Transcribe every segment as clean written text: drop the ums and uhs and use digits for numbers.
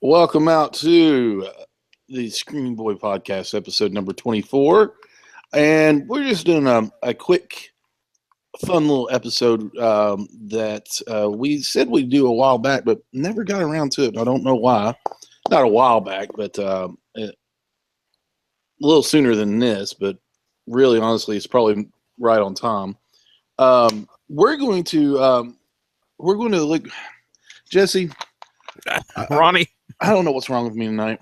Welcome out to the Screaming Boy Podcast, episode number 24. And we're just doing a quick, fun little episode that we said we'd do a while back, but never got around to it. I don't know why. Not a while back, but a little sooner than this, but really, honestly, it's probably right on time. We're going to look, Jesse. Ronnie. I don't know what's wrong with me tonight.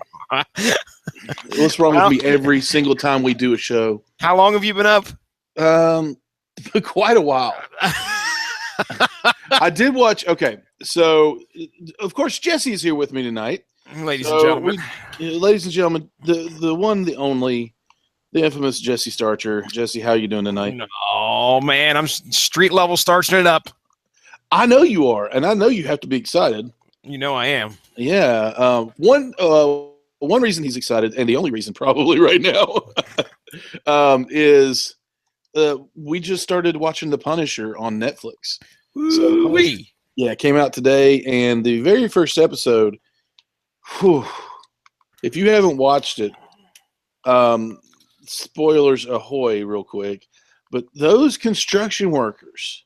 What's wrong with me every single time we do a show? How long have you been up? Quite a while. I did watch. Okay, so of course Jesse's here with me tonight, ladies and gentlemen. Ladies and gentlemen, the one, the only, the infamous Jesse Starcher. Jesse, how you doing tonight? Oh man, I'm street level starching it up. I know you are, and I know you have to be excited. You know I am. Yeah. One reason he's excited, and the only reason probably right now, is we just started watching The Punisher on Netflix. So, yeah, it came out today, and the very first episode, if you haven't watched it, spoilers ahoy real quick, but those construction workers,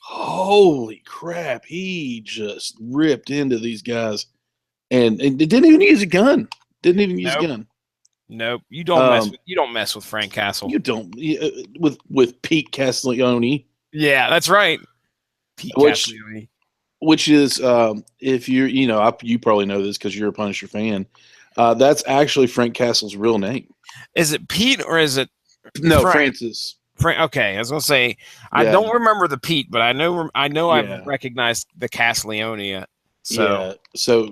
holy crap, he just ripped into these guys, and didn't even use a gun. Didn't even use a gun. Nope. You don't mess with Frank Castle. You don't with Pete Castiglione. Yeah, that's right. Pete Castiglione. Which is if you probably know this because you're a Punisher fan. That's actually Frank Castle's real name. Is it Pete or is it Francis? Okay, I was gonna say I don't remember the Pete, but I know I've recognized the Castiglione. So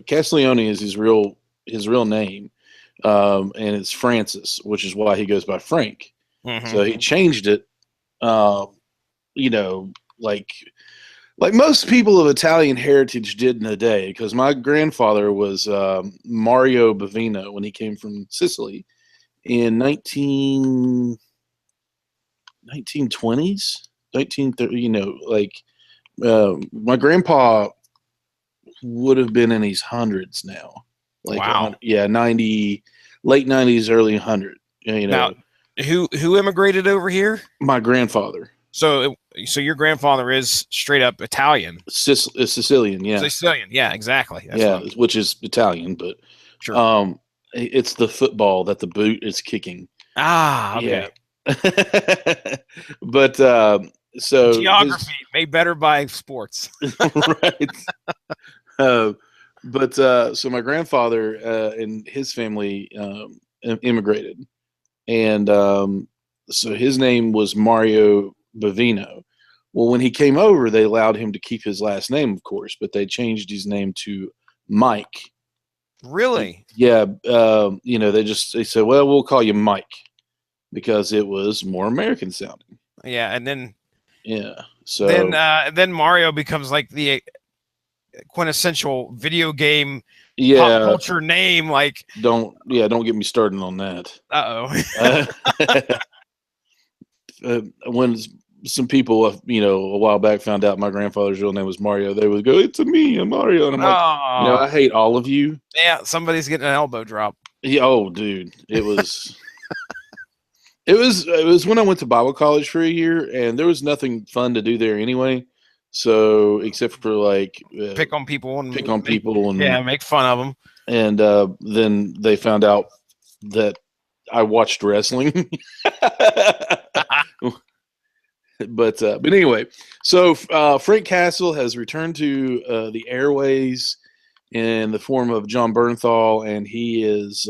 Castiglione is his real name, and it's Francis, which is why he goes by Frank. Mm-hmm. So he changed it, like most people of Italian heritage did in the day, because my grandfather was Mario Bavino when he came from Sicily in 1920s, 1930, my grandpa would have been in his hundreds now. Wow. 90, late 90s, early 100. Now, who immigrated over here? My grandfather. So your grandfather is straight up Italian. Sicilian, yeah. Sicilian, yeah, exactly. That's which is Italian, but sure. It's the football that the boot is kicking. Ah, okay. Yeah. But so geography made better by sports. Right. So my grandfather and his family immigrated, and so his name was Mario Bavino. Well, when he came over, they allowed him to keep his last name, of course, but they changed his name to Mike. Really? Yeah. They said, well, we'll call you Mike because it was more American sounding. Yeah, and then so then Mario becomes like the quintessential video game pop culture name. Like don't get me started on that. When some people a while back found out my grandfather's real name was Mario, they would go, "It's me, I'm Mario," and I'm like, I hate all of you. Yeah, somebody's getting an elbow drop. Yeah, oh dude, it was it was when I went to Bible college for a year, and there was nothing fun to do there anyway. So except for pick on people and make fun of them. And then they found out that I watched wrestling. But anyway, so Frank Castle has returned to the airways in the form of John Bernthal, and he is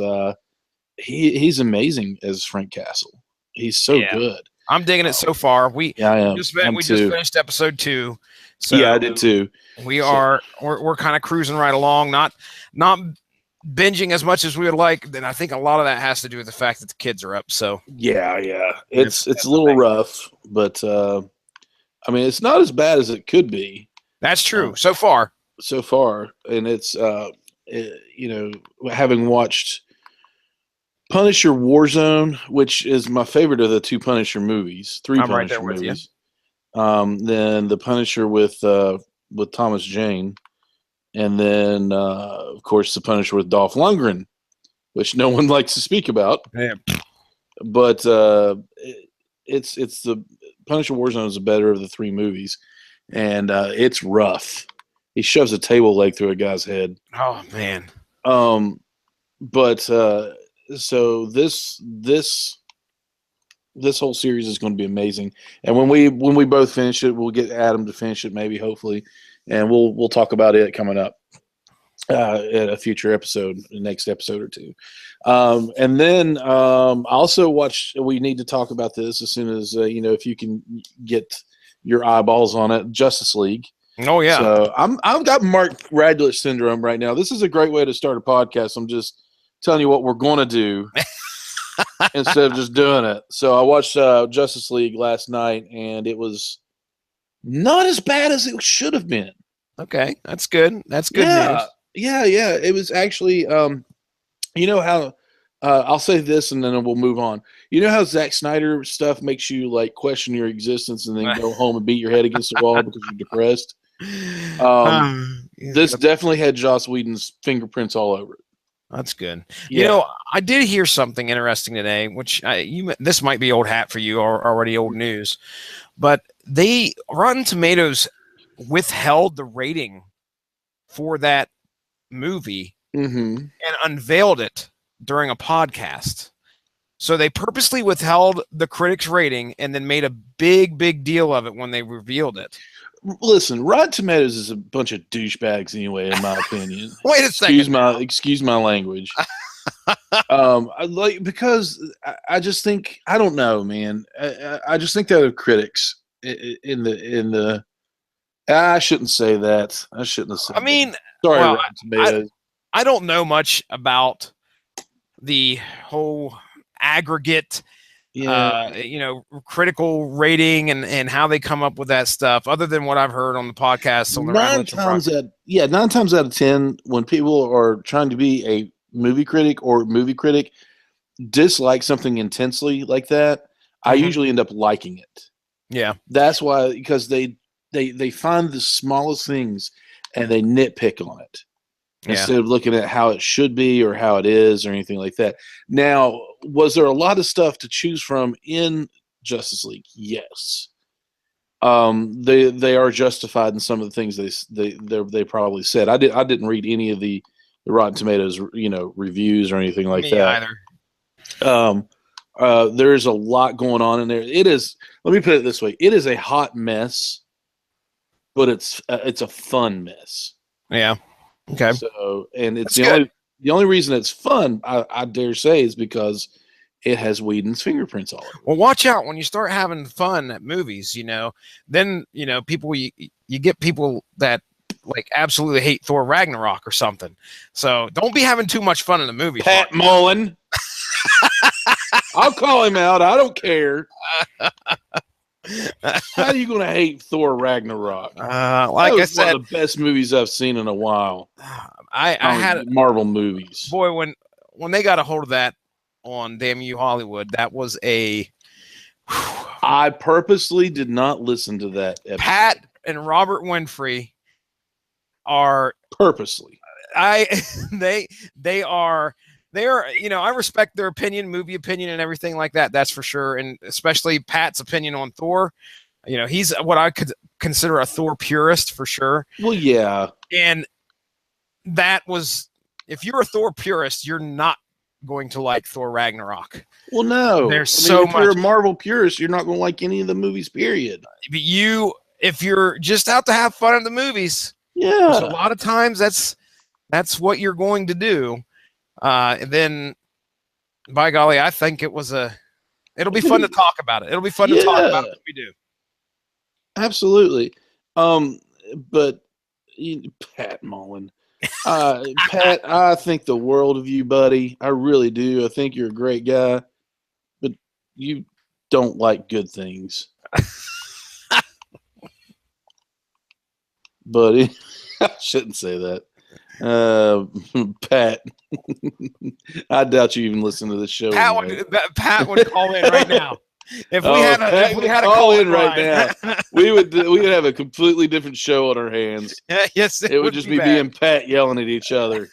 he's amazing as Frank Castle. He's so good. I'm digging it so far. I am. Just finished episode 2. So yeah, I did too. We're kind of cruising right along, not binging as much as we would like. Then I think a lot of that has to do with the fact that the kids are up. So yeah, it's a little rough, but I mean, it's not as bad as it could be. That's true. So far, and it's having watched Punisher Warzone, which is my favorite of the 2 Punisher movies, 3 Punisher right there with movies. Then the Punisher with Thomas Jane. and then of course the Punisher with Dolph Lundgren, which no one likes to speak about. Yeah. But it's the Punisher Warzone is the better of the three movies, and it's rough. He shoves a table leg through a guy's head. Oh man. But so this whole series is going to be amazing. And when we both finish it, we'll get Adam to finish it, maybe, hopefully, and we'll talk about it coming up at a future episode, the next episode or two. And then also watch. We need to talk about this as soon as if you can get your eyeballs on it. Justice League. Oh yeah. So I've got Mark Radlich syndrome right now. This is a great way to start a podcast. I'm just telling you what we're going to do instead of just doing it. So I watched Justice League last night, and it was not as bad as it should have been. Okay, that's good. That's good news. Yeah. It was actually, you know how, I'll say this and then we'll move on. You know how Zack Snyder stuff makes you like question your existence and then go home and beat your head against the wall because you're depressed? This definitely had Joss Whedon's fingerprints all over it. That's good. Yeah. I did hear something interesting today, which this might be old hat for you or already old news, but Rotten Tomatoes withheld the rating for that movie and unveiled it during a podcast. So they purposely withheld the critics' rating and then made a big deal of it when they revealed it. Listen, Rotten Tomatoes is a bunch of douchebags anyway, in my opinion. Wait a second. Excuse my language. Because I just think, I don't know, man. I just think they're critics in the. I shouldn't say that. I shouldn't have said. I mean, sorry, well, Rotten Tomatoes. I don't know much about the whole aggregate, critical rating and how they come up with that stuff, other than what I've heard on the podcast. On the 9 times out of 10, when people are trying to be a movie critic dislike something intensely like that, I usually end up liking it. Yeah, that's why, because they find the smallest things and they nitpick on it. Instead of looking at how it should be or how it is or anything like that. Now, was there a lot of stuff to choose from in Justice League? Yes. They are justified in some of the things they probably said. I didn't read any of the Rotten Tomatoes reviews or anything like that. Either. There's a lot going on in there. It is. Let me put it this way: it is a hot mess, but it's a fun mess. Yeah. Okay. So, and it's the only reason it's fun, I dare say, is because it has Whedon's fingerprints all over it. Well, watch out when you start having fun at movies. Then people you get people that like absolutely hate Thor Ragnarok or something. So don't be having too much fun in the movie. Pat Mullen. I'll call him out. I don't care. How are you going to hate Thor Ragnarok? Like I said, one of the best movies I've seen in a while. I had Marvel movies. Boy, when they got a hold of that on Damn You Hollywood, that was I purposely did not listen to that episode. Pat and Robert Winfrey are purposely. They are. I respect their opinion, movie opinion, and everything like that. That's for sure. And especially Pat's opinion on Thor. He's what I could consider a Thor purist for sure. Well, yeah. And that was, if you're a Thor purist, you're not going to like Thor Ragnarok. Well, no. There's so much. If you're a Marvel purist, you're not going to like any of the movies, period. But if you're just out to have fun in the movies, yeah. A lot of times that's what you're going to do. And then, by golly, I think it'll be fun to talk about it. It'll be fun to talk about it if we do. Absolutely. But Pat Mullen, Pat, I think the world of you, buddy. I really do. I think you're a great guy, but you don't like good things. Buddy, I shouldn't say that. Pat, I doubt you even listen to this show. Pat would call in right now. If Oh, Pat if we would had a call call in right now. We would have a completely different show on our hands. Yes, It would just be me and Pat yelling at each other.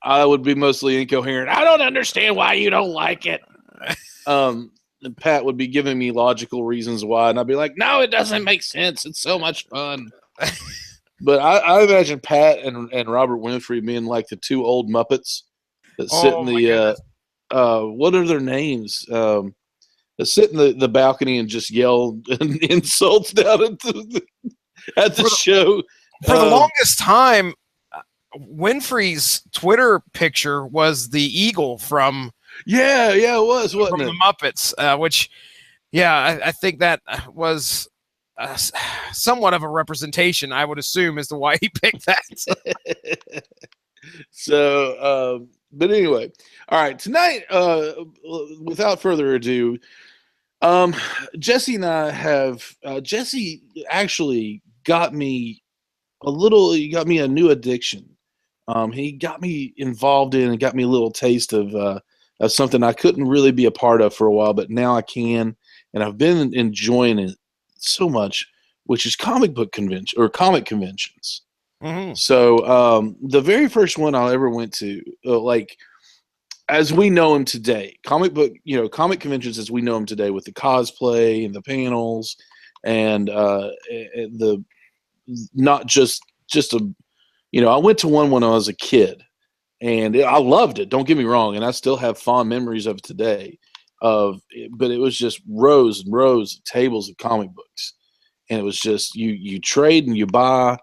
I would be mostly incoherent. I don't understand why you don't like it. And Pat would be giving me logical reasons why, and I'd be like, "No, it doesn't make sense. It's so much fun." But I imagine Pat and Robert Winfrey being like the two old Muppets that sit in Oh my the goodness. what are their names? That sit in the balcony and just yell insults down at the show. For the longest time, Winfrey's Twitter picture was the eagle from it was, wasn't the it? Muppets, which, yeah, I think that was somewhat of a representation, I would assume, as to why he picked that. So, but anyway, all right, tonight, without further ado, Jesse and I have, Jesse actually got me he got me a new addiction. He got me involved in and got me a little taste of something I couldn't really be a part of for a while, but now I can, and I've been enjoying it so much, which is comic book convention or comic conventions. Mm-hmm. So the very first one I ever went to, like as we know them today, comic conventions as we know them today, with the cosplay and the panels and the not just a, I went to one when I was a kid, and I loved it. Don't get me wrong, and I still have fond memories of it today. But it was just rows and rows of tables of comic books, and it was just you trade and you buy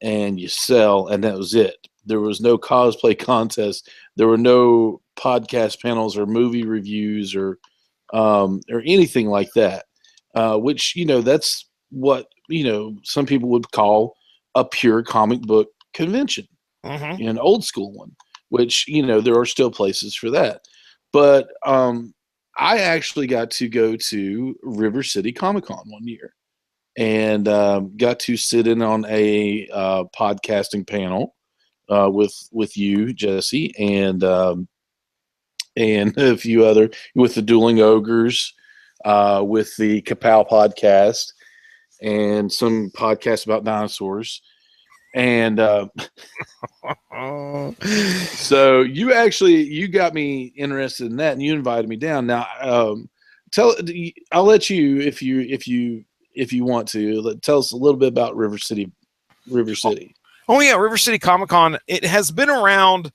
and you sell, and that was it. There was no cosplay contest. There were no podcast panels or movie reviews or anything like that. Which that's what some people would call a pure comic book convention, Mm-hmm. an old school one. Which there are still places for that, but I actually got to go to River City Comic Con one year and got to sit in on a podcasting panel with you, Jesse, and a few other with the Dueling Ogres, with the Kapow podcast, and some podcasts about dinosaurs. And so you got me interested in that, and you invited me down. Now, I'll let you if you want to tell us a little bit about River City. Oh yeah, River City Comic Con. It has been around.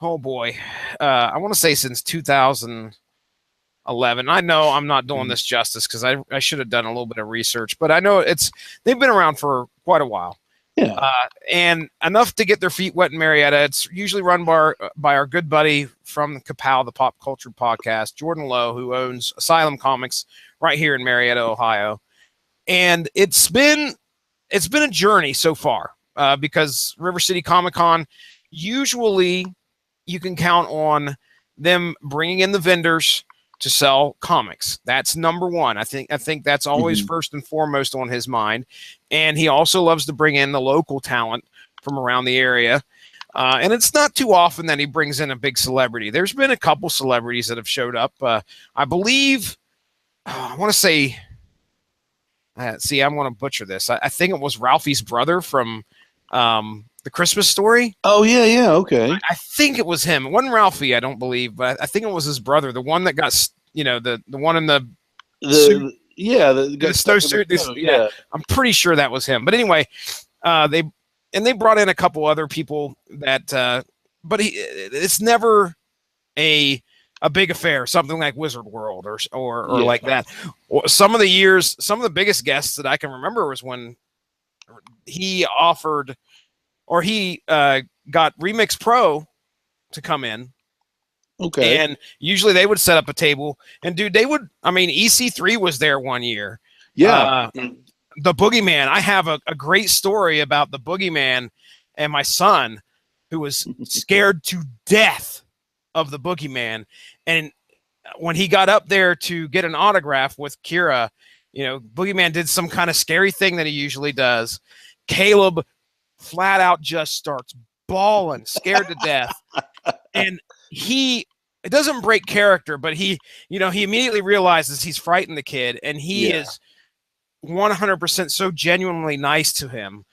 Oh boy, I want to say since 2011. I know I'm not doing this justice because I should have done a little bit of research, but I know they've been around for quite a while. Yeah. And enough to get their feet wet in Marietta. It's usually run by our good buddy from Kapow, the Pop Culture Podcast, Jordan Lowe, who owns Asylum Comics right here in Marietta, Ohio. And it's been a journey so far because River City Comic Con, usually you can count on them bringing in the vendors to sell comics. That's number one. I think that's always first and foremost on his mind. And he also loves to bring in the local talent from around the area. And it's not too often that he brings in a big celebrity. There's been a couple celebrities that have showed up. I believe, I want to say, I'm going to butcher this. I think it was Ralphie's brother from The Christmas Story. Oh, yeah, okay. I think it was him. It wasn't Ralphie, I don't believe, but I think it was his brother, the one that got, the one in the suit. Yeah, the snowsuit. Yeah, I'm pretty sure that was him. But anyway, they brought in a couple other people that, but it's never a big affair, something like Wizard World or like that. Some of the biggest guests that I can remember was when he offered, or he got Remix Pro to come in. Okay. And usually they would set up a table, and dude, EC3 was there one year. Yeah. The Boogeyman. I have a great story about the Boogeyman and my son, who was scared to death of the Boogeyman. And when he got up there to get an autograph with Kira, Boogeyman did some kind of scary thing that he usually does. Caleb flat out just starts bawling, scared to death. And he it doesn't break character, but he immediately realizes he's frightened the kid, and he is 100% so genuinely nice to him.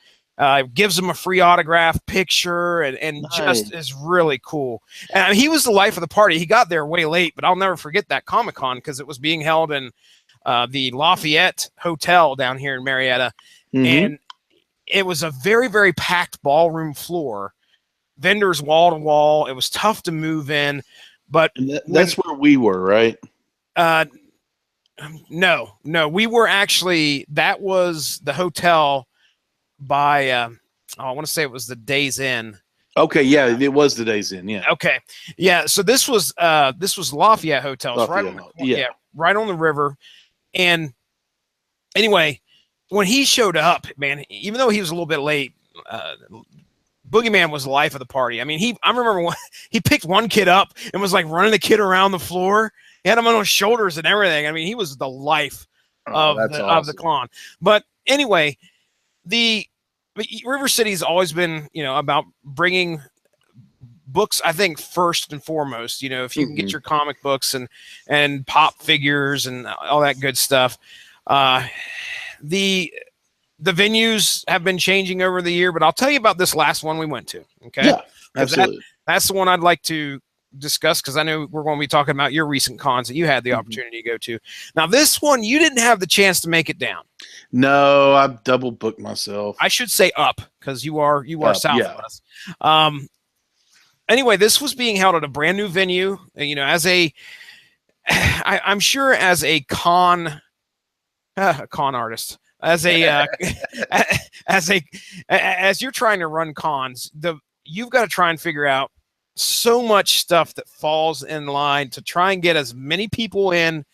Gives him a free autograph picture, and Nice. just is really cool. And he was the life of the party. He got there way late, but I'll never forget that Comic-Con because it was being held in the Lafayette Hotel down here in Marietta. And it was a very, very packed ballroom floor, vendors wall to wall. It was tough to move in, but that's where we were, right? No, we were actually, that was the hotel by, I want to say it was the Days Inn. Okay, yeah, it was the Days Inn, yeah. Okay, yeah. So this was Lafayette Hotels, right on the river. And anyway, when he showed up, man, even though he was a little bit late, Boogeyman was the life of the party. I mean, I remember when he picked one kid up and was like running the kid around the floor. He had him on his shoulders and everything. I mean, he was the life of the con. But anyway, River City's always been, about bringing books, I think, first and foremost. If you can get your comic books and pop figures and all that good stuff. The venues have been changing over the year, but I'll tell you about this last one we went to. Okay. Yeah, absolutely. That's the one I'd like to discuss because I know we're going to be talking about your recent cons that you had the opportunity to go to. Now, this one, you didn't have the chance to make it down. No, I double booked myself. I should say up because you are south of us. Anyway, this was being held at a brand new venue. I'm sure as a con artist, as you're trying to run cons, you've got to try and figure out so much stuff that falls in line to try and get as many people in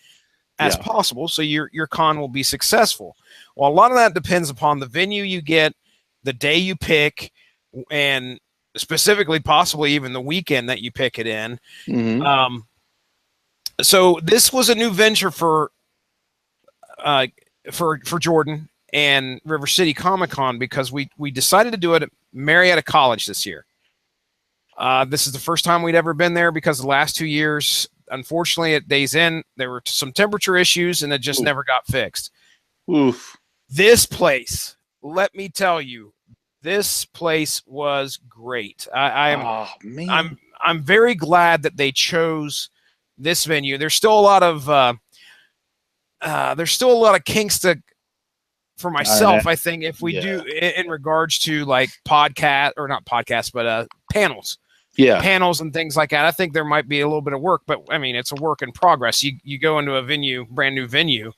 as possible so your con will be successful. Well, a lot of that depends upon the venue you get, the day you pick, and specifically possibly even the weekend that you pick it in. So this was a new venture for Jordan and River City Comic-Con because we decided to do it at Marietta College this year. This is the first time we'd ever been there because the last 2 years, unfortunately, at Days Inn, there were some temperature issues and it just never got fixed. Oof. This place, let me tell you, this place was great. I'm very glad that they chose this venue. There's still a lot of kinks for myself. I think if we do in regards to like not podcasts, but panels. Yeah, panels and things like that. I think there might be a little bit of work, but I mean, it's a work in progress. You go into a brand new venue,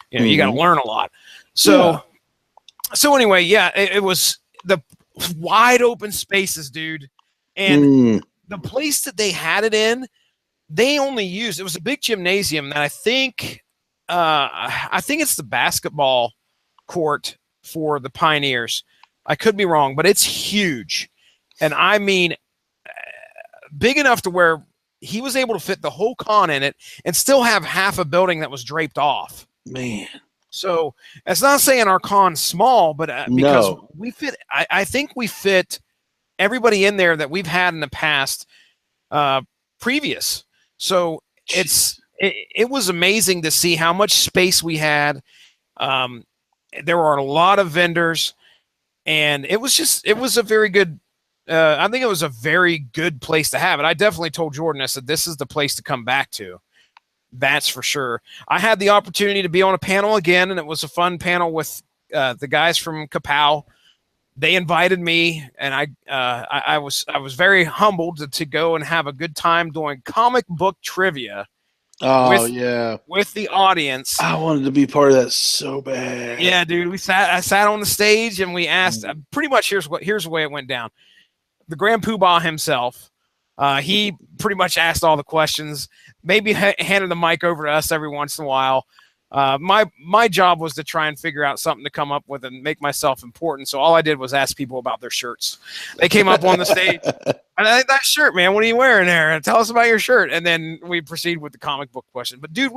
you got to learn a lot. So anyway, it was the wide open spaces, dude. And the place that they had it in, they only used, it was a big gymnasium that I think it's the basketball court for the Pioneers. I could be wrong, but it's huge. And I mean, big enough to where he was able to fit the whole con in it and still have half a building that was draped off. Man. So it's not saying our con's small, but because we fit, I think we fit everybody in there that we've had in the past previous. So it was amazing to see how much space we had. There were a lot of vendors, and it was a very good, I think it was a very good place to have it. I definitely told Jordan, I said, this is the place to come back to. That's for sure. I had the opportunity to be on a panel again, and it was a fun panel with the guys from Kapow. They invited me, and I was very humbled to go and have a good time doing comic book trivia. With the audience. I wanted to be part of that so bad. Yeah, dude. I sat on the stage and we asked. Pretty much here's the way it went down. The Grand Poobah himself, he pretty much asked all the questions. Maybe handed the mic over to us every once in a while. My job was to try and figure out something to come up with and make myself important. So all I did was ask people about their shirts. They came up on the stage. And I think that shirt, man, what are you wearing there? Tell us about your shirt. And then we proceed with the comic book question. But dude,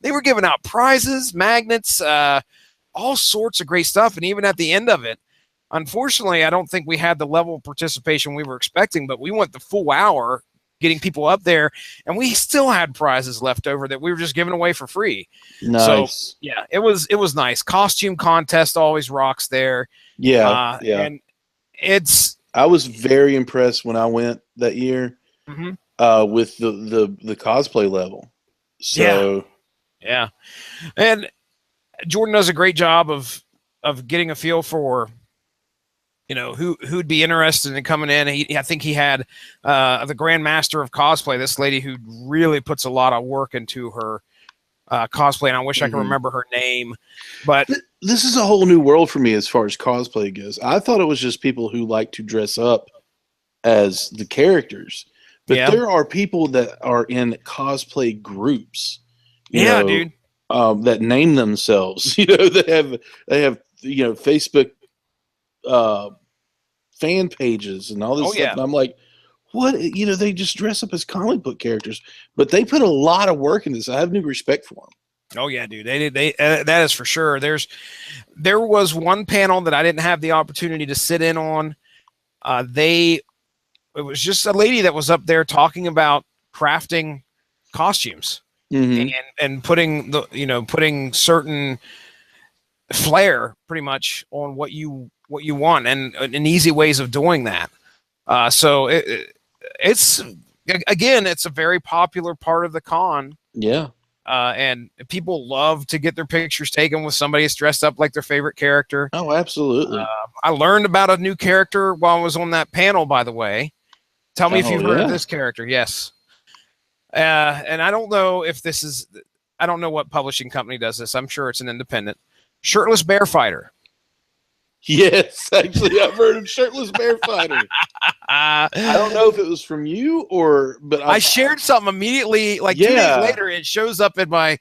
they were giving out prizes, magnets, all sorts of great stuff. And even at the end of it, unfortunately, I don't think we had the level of participation we were expecting, but we went the full hour getting people up there, and we still had prizes left over that we were just giving away for free. Nice. So yeah, it was nice. Costume contest always rocks there. Yeah. And I was very impressed when I went that year with the cosplay level. So yeah. And Jordan does a great job of getting a feel for, you know, who'd be interested in coming in. I think he had the Grandmaster of Cosplay, this lady who really puts a lot of work into her cosplay, and I wish I could remember her name. But this is a whole new world for me as far as cosplay goes. I thought it was just people who like to dress up as the characters, but there are people that are in cosplay groups. You know, dude. That name themselves. You know, they have you know, Facebook fan pages and all this stuff. And I'm like, what? You know, they just dress up as comic book characters, but they put a lot of work in this. I have new respect for them. Oh yeah, dude. They that is for sure. There was one panel that I didn't have the opportunity to sit in on. It was just a lady that was up there talking about crafting costumes and putting certain flair pretty much on what you want and easy ways of doing that. So it's a very popular part of the con. Yeah. And people love to get their pictures taken with somebody that's dressed up like their favorite character. Oh, absolutely. I learned about a new character while I was on that panel, by the way. Tell me if you've heard of this character. Yes. And I don't know I don't know what publishing company does this. I'm sure it's an independent. Shirtless Bear Fighter. Yes, actually, I've heard of Shirtless Bear Fighter. I don't know if it was from you but I shared something immediately. Like 2 days later, it shows up in my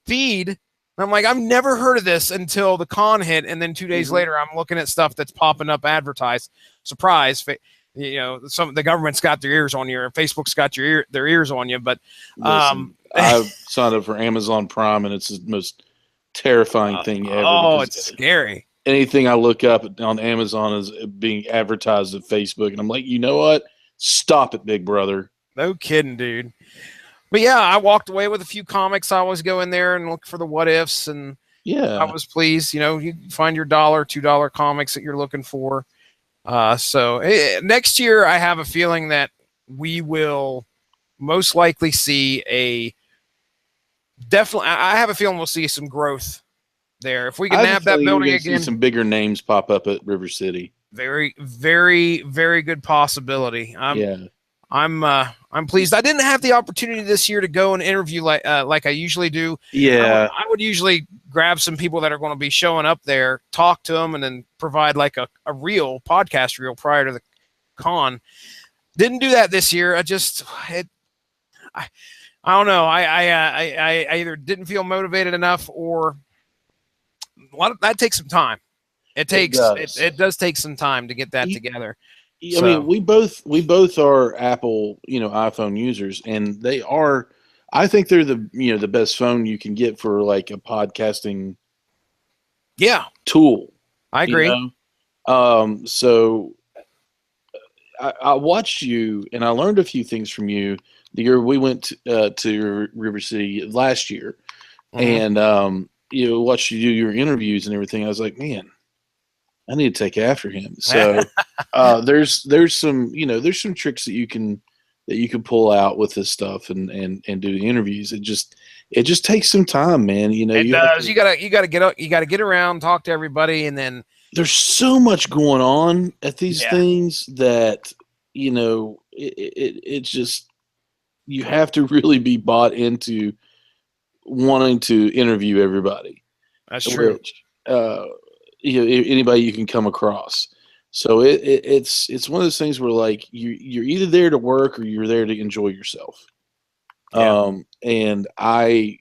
feed. And I'm like, I've never heard of this until the con hit. And then 2 days later, I'm looking at stuff that's popping up advertised. Surprise. You know, the government's got their ears on you, or Facebook's got their ears on you. But listen, I've signed up for Amazon Prime, and it's the most terrifying thing ever. Oh, it's scary. Anything I look up on Amazon is being advertised at Facebook, and I'm like, you know what? Stop it, big brother. No kidding, dude. But yeah, I walked away with a few comics. I always go in there and look for the what ifs, and I was pleased. You know, you find your $2 comics that you're looking for. So next year, I have a feeling that we will most likely see I have a feeling we'll see some growth there. If we can nab that building again, see some bigger names pop up at River City. Very, very, very good possibility. I'm pleased. I didn't have the opportunity this year to go and interview like I usually do. Yeah, I would usually grab some people that are going to be showing up there, talk to them, and then provide like a real podcast reel prior to the con. Didn't do that this year. I don't know. I either didn't feel motivated enough, or that takes some time. It does take some time to get that together. I mean, we both are Apple, iPhone users, and I think they're the best phone you can get for like a podcasting tool. I agree. So I watched you, and I learned a few things from you the year we went to River City last year, and watched you do your interviews and everything. I was like, man, I need to take after him. So there's some tricks that you can pull out with this stuff and do the interviews. It just takes some time, man. You gotta get around, talk to everybody, and then there's so much going on at these things that it's just, you have to really be bought into wanting to interview everybody. That's true. Anybody you can come across. So it's one of those things where like you're either there to work or you're there to enjoy yourself. Yeah. And I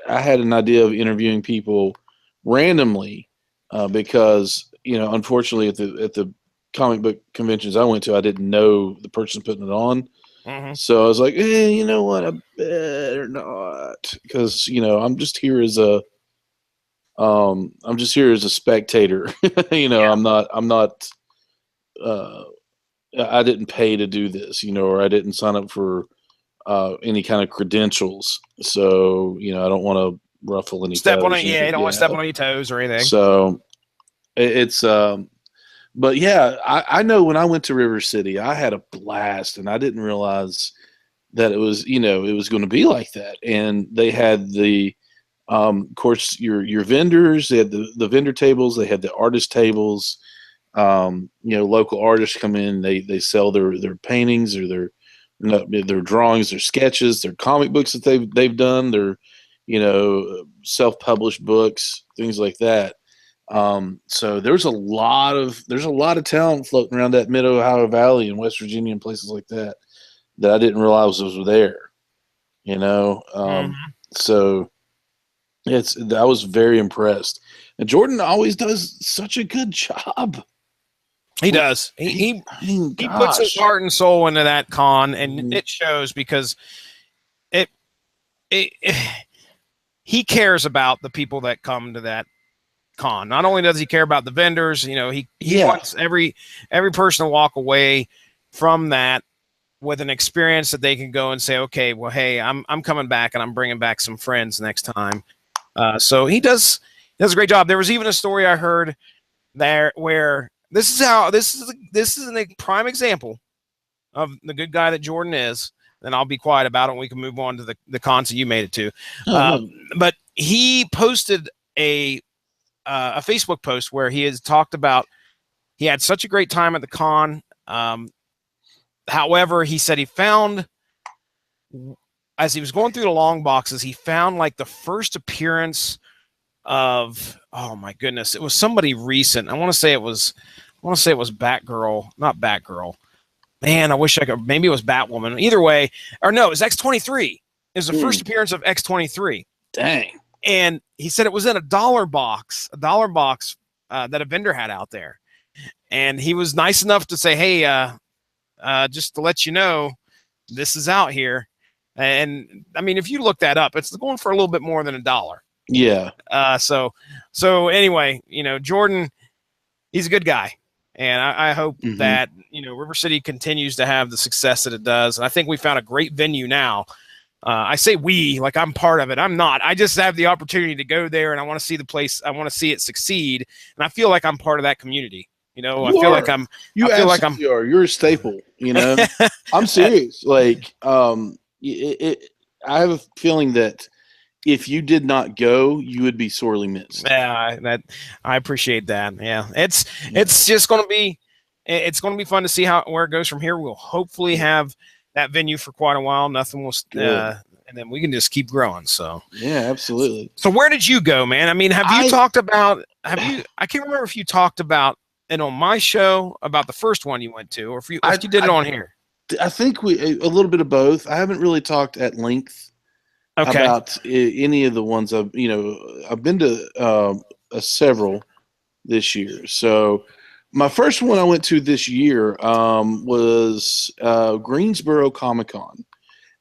had an idea of interviewing people randomly because unfortunately at the comic book conventions I went to, I didn't know the person putting it on. So I was like, hey, you know what? I better not, because I'm just here as a spectator. I'm not I didn't pay to do this, or I didn't sign up for any kind of credentials. So, I don't want to ruffle any Step on feathers it. or Yeah, you anything. don't want to Yeah. step on any toes or anything. So it's, but yeah, I know when I went to River City, I had a blast, and I didn't realize that it was going to be like that. And they had of course, your vendors. They had the vendor tables. They had the artist tables. Local artists come in. They sell their paintings or their drawings, their sketches, their comic books that they've done. Their self-published books, things like that. So there's a lot of talent floating around that Mid Ohio Valley in West Virginia and places like that I didn't realize was there. You know, so I was very impressed, and Jordan always does such a good job. He does. He puts his Gosh. heart and soul into that con, and Mhm. it shows because it he cares about the people that come to that con. Not only does he care about the vendors, he wants every person to walk away from that with an experience that they can go and say, okay, well, hey, I'm coming back and I'm bringing back some friends next time. So he does a great job. There was even a story I heard there where this is a prime example of the good guy that Jordan is. And I'll be quiet about it. And we can move on to the cons that you made it to. But he posted a Facebook post where he has talked about he had such a great time at the con. However, he said he found, as he was going through the long boxes, he found like the first appearance of, oh my goodness, it was somebody recent. I want to say it was Batgirl, not Batgirl. Man, I wish I could. Maybe it was Batwoman. Either way, or no, it was X-23. It was the first appearance of X-23. Dang. And he said it was in a dollar box that a vendor had out there. And he was nice enough to say, hey, just to let you know, this is out here. And I mean, if you look that up, it's going for a little bit more than $1. Yeah. So anyway, Jordan, he's a good guy. And I hope that, River City continues to have the success that it does. And I think we found a great venue now. I say we, like I'm part of it. I'm not. I just have the opportunity to go there, and I want to see the place. I want to see it succeed. And I feel like I'm part of that community. I feel like I'm. You absolutely are. You're a staple. I'm serious. Like, I have a feeling that if you did not go, you would be sorely missed. Yeah, I appreciate that. Yeah, it's just going to be, it's going to be fun to see where it goes from here. We'll hopefully have that venue for quite a while. Nothing will, and then we can just keep growing. So yeah, absolutely. So where did you go, man? I mean, have you talked about? I can't remember if you talked about it on my show about the first one you went to, or if you did it on here. I think a little bit of both. I haven't really talked at length about any of the ones I've been to several this year. So my first one I went to this year was Greensboro Comic Con,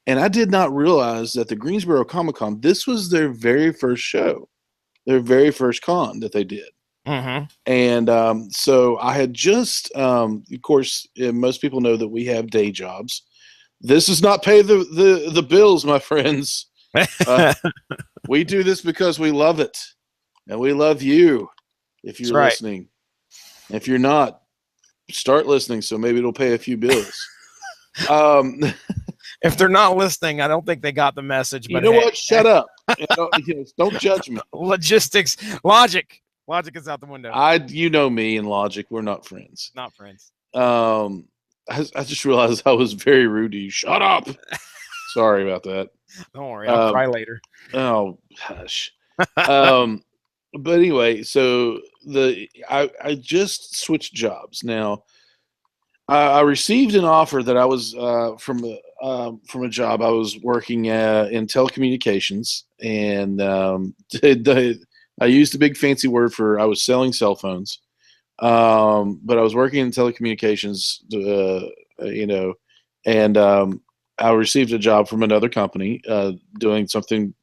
and I did not realize that the Greensboro Comic Con, this was their very first show, their very first con that they did. And so I had just, of course, most people know that we have day jobs. This does not pay the bills, my friends. We do this because we love it, and we love you. If you're listening, if you're not, start listening. So maybe it'll pay a few bills. If they're not listening, I don't think they got the message. But you know what? Shut up. Don't judge me. Logistics, logic is out the window. You know me and logic. We're not friends. Not friends. I just realized I was very rude to you. Shut up. Sorry about that. Don't worry. I'll cry later. Oh, hush. But anyway, so I just switched jobs. Now, I received an offer that I was from a job I was working in telecommunications, and I used a big fancy word for I was selling cell phones, but I was working in telecommunications, and I received a job from another company doing something,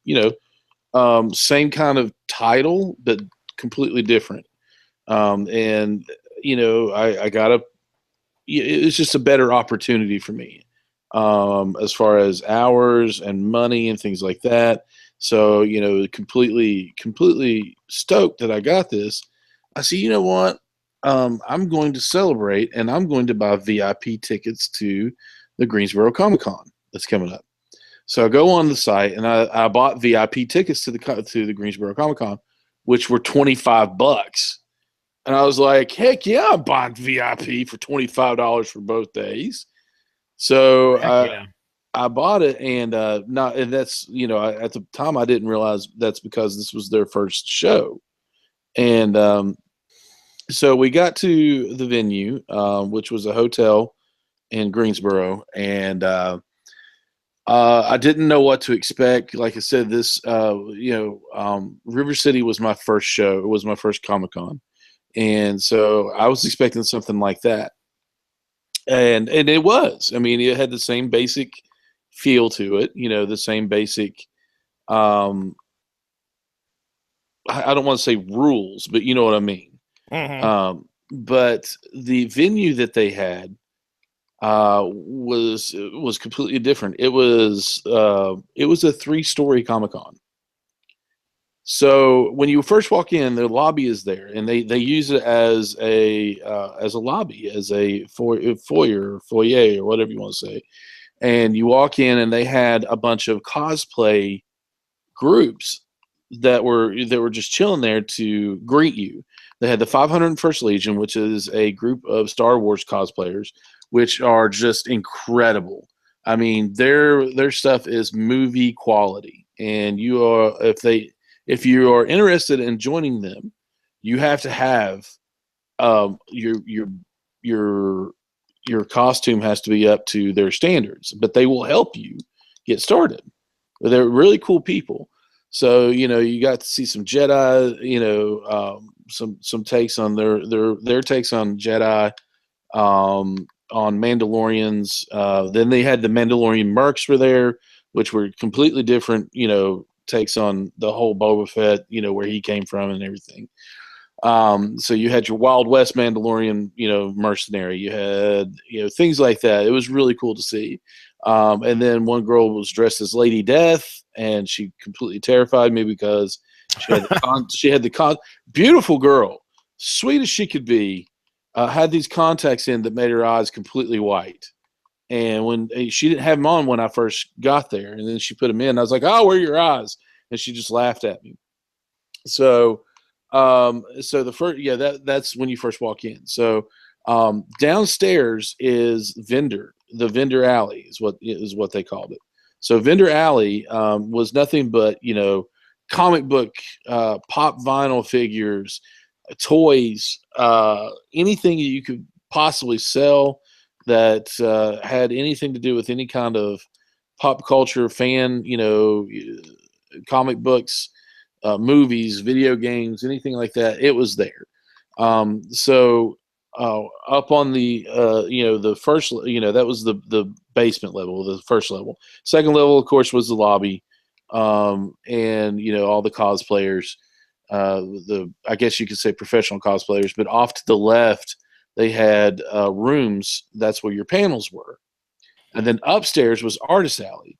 same kind of title, but completely different. And, I got it's just a better opportunity for me, as far as hours and money and things like that. So, completely stoked that I got this. I see, you know what? I'm going to celebrate and I'm going to buy VIP tickets to the Greensboro Comic Con that's coming up. So I go on the site and I bought VIP tickets to the Greensboro Comic Con, which were $25. And I was like, heck yeah, I'm buying VIP for $25 for both days. So Heck yeah. I bought it, and not, and that's at the time I didn't realize that's because this was their first show, and so we got to the venue, which was a hotel in Greensboro, and I didn't know what to expect. Like I said, this River City was my first show. It was my first Comic Con, and so I was expecting something like that, and it was. I mean, it had the same basic feel to it. The same basic. Um, I don't want to say rules, but you know what I mean. Mm-hmm. But the venue that they had was completely different. It was a 3-story Comic Con. So when you first walk in, the lobby is there, and they use it as a lobby, as a foyer, or whatever you want to say. And you walk in, and they had a bunch of cosplay groups that were just chilling there to greet you. They had the 501st Legion, which is a group of Star Wars cosplayers, which are just incredible. I mean, their stuff is movie quality, and if you are interested in joining them, you have to have your your costume has to be up to their standards, but they will help you get started. They're really cool people. So you got to see some Jedi, some takes on their takes on Jedi, on Mandalorians. Then they had the Mandalorian mercs were there, which were completely different, takes on the whole Boba Fett, where he came from and everything. So you had your Wild West Mandalorian, mercenary. You had, things like that. It was really cool to see. And then one girl was dressed as Lady Death, and she completely terrified me because she had the beautiful girl, sweet as she could be, had these contacts in that made her eyes completely white. And when she didn't have them on when I first got there, and then she put them in, I was like, "Oh, where are your eyes?" And she just laughed at me. So so the first, yeah, that's when you first walk in. So downstairs is the vendor alley is what they called it. So vendor alley was nothing but comic book, pop vinyl figures, toys, anything you could possibly sell that had anything to do with any kind of pop culture fan, comic books, movies, video games, anything like that. It was there. So up on the first, that was the basement level, the first level. Second level, of course, was the lobby, and all the cosplayers, I guess you could say professional cosplayers. But off to the left, they had rooms. That's where your panels were, and then upstairs was artist alley.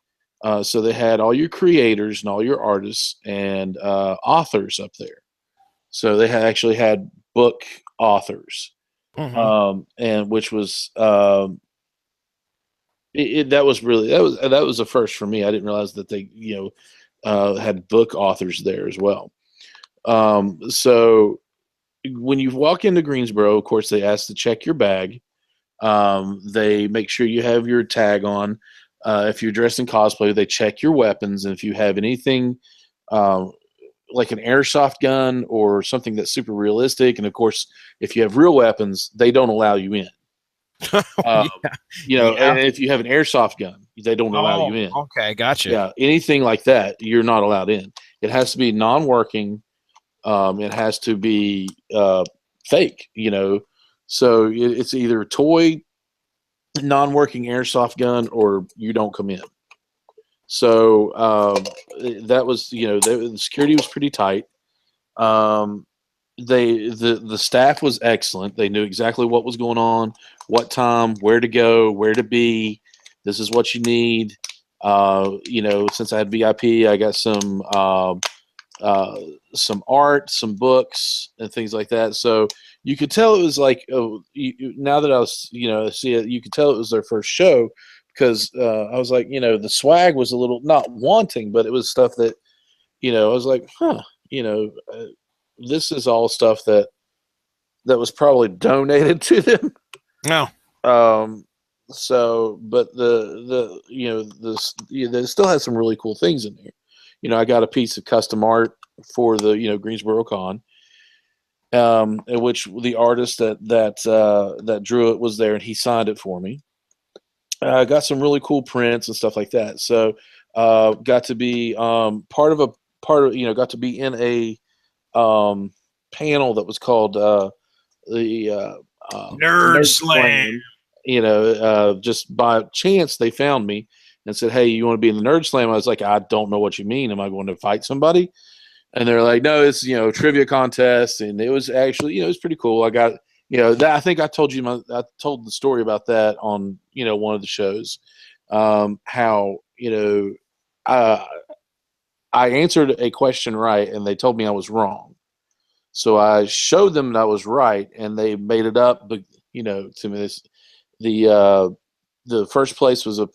So they had all your creators and all your artists and authors up there. So they actually had book authors, Mm-hmm. and which was that was really that was a first for me. I didn't realize that they had book authors there as well. So when you walk into Greensboro, of course, they ask to check your bag. They make sure you have your tag on. If you're dressed in cosplay, they check your weapons, and if you have anything like an airsoft gun or something that's super realistic, and of course, if you have real weapons, they don't allow you in. Uh, Yeah. and Yeah. if you have an airsoft gun, they don't allow Oh, you in. okay. Gotcha. Yeah, anything like that, you're not allowed in. It has to be non-working. It has to be fake. So it's either a toy, non-working airsoft gun, or you don't come in. So that was, the security was pretty tight. The staff was excellent. They knew exactly what was going on, what time, where to go, where to be. This is what you need. Since I had VIP, I got some art, some books, and things like that. So you could tell it was like, now that I was, see it, you could tell it was their first show because I was like, the swag was a little not wanting, but it was stuff that, I was like, this is all stuff that was probably donated to them. No. But it still has some really cool things in there. I got a piece of custom art for the Greensboro Con, in which the artist that drew it was there, and he signed it for me. Got some really cool prints and stuff like that. So got to be got to be in a panel that was called the Nerd Slam. Just by chance they found me and said, "Hey, you want to be in the Nerd Slam?" I was like, "I don't know what you mean. Am I going to fight somebody?" And they're like, "No, it's trivia contest." And it was actually it was pretty cool. I got that. I think I told you I told the story about that on one of the shows. How I answered a question right, and they told me I was wrong. So I showed them that I was right, and they made it up. But to me, the first place was a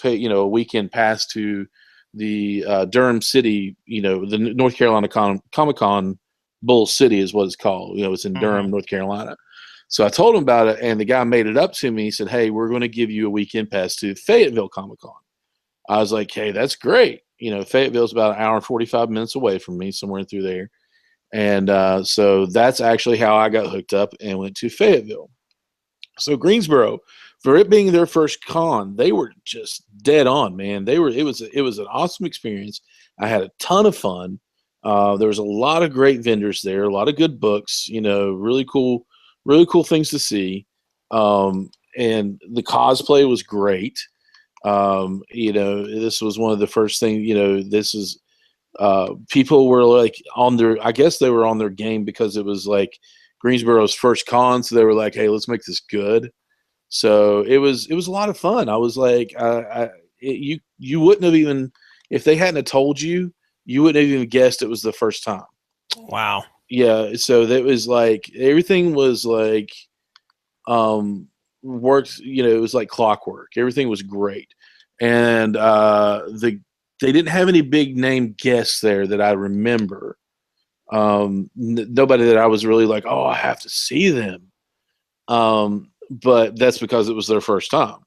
weekend pass to the Durham City, the North Carolina Comic Con Bull City is what it's called. It's in Durham, North Carolina. So I told him about it, and the guy made it up to me. He said, "Hey, we're going to give you a weekend pass to Fayetteville Comic Con." I was like, "Hey, that's great." Fayetteville's about an hour and 45 minutes away from me, somewhere through there. And so that's actually how I got hooked up and went to Fayetteville. So Greensboro, for it being their first con, they were just dead on, man. It was an awesome experience. I had a ton of fun. There was a lot of great vendors there, a lot of good books, really cool things to see. And the cosplay was great. This was one of the first things, this is people were like I guess they were on their game because it was like Greensboro's first con, so they were like, "Hey, let's make this good." So it was a lot of fun. I was like, you wouldn't have even, if they hadn't have told you, you wouldn't have even guessed it was the first time. Wow. Yeah. So that was like everything was like worked. It was like clockwork. Everything was great, and they didn't have any big name guests there that I remember. Nobody that I was really like, "Oh, I have to see them." But that's because it was their first time,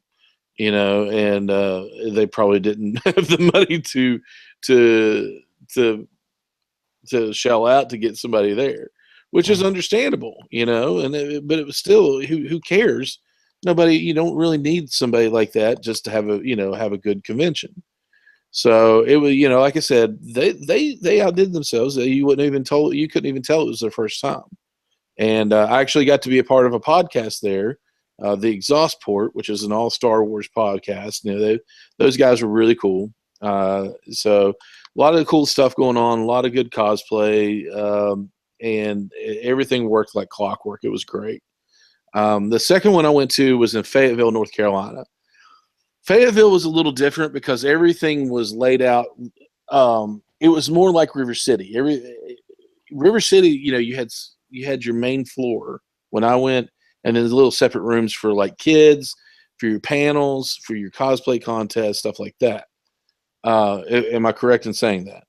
and they probably didn't have the money to shell out to get somebody there, which is understandable, but it was still, who cares? Nobody, you don't really need somebody like that just to have a good convention. So it was, like I said, they outdid themselves. You couldn't even tell it was their first time. And I actually got to be a part of a podcast there, the Exhaust Port, which is an all Star Wars podcast. Those guys were really cool. So a lot of cool stuff going on, a lot of good cosplay, and everything worked like clockwork. It was great. The second one I went to was in Fayetteville, North Carolina. Fayetteville was a little different because everything was laid out. It was more like River City. River City, you had your main floor when I went, and then there's little separate rooms for like kids, for your panels, for your cosplay contest, stuff like that. Am I correct in saying that?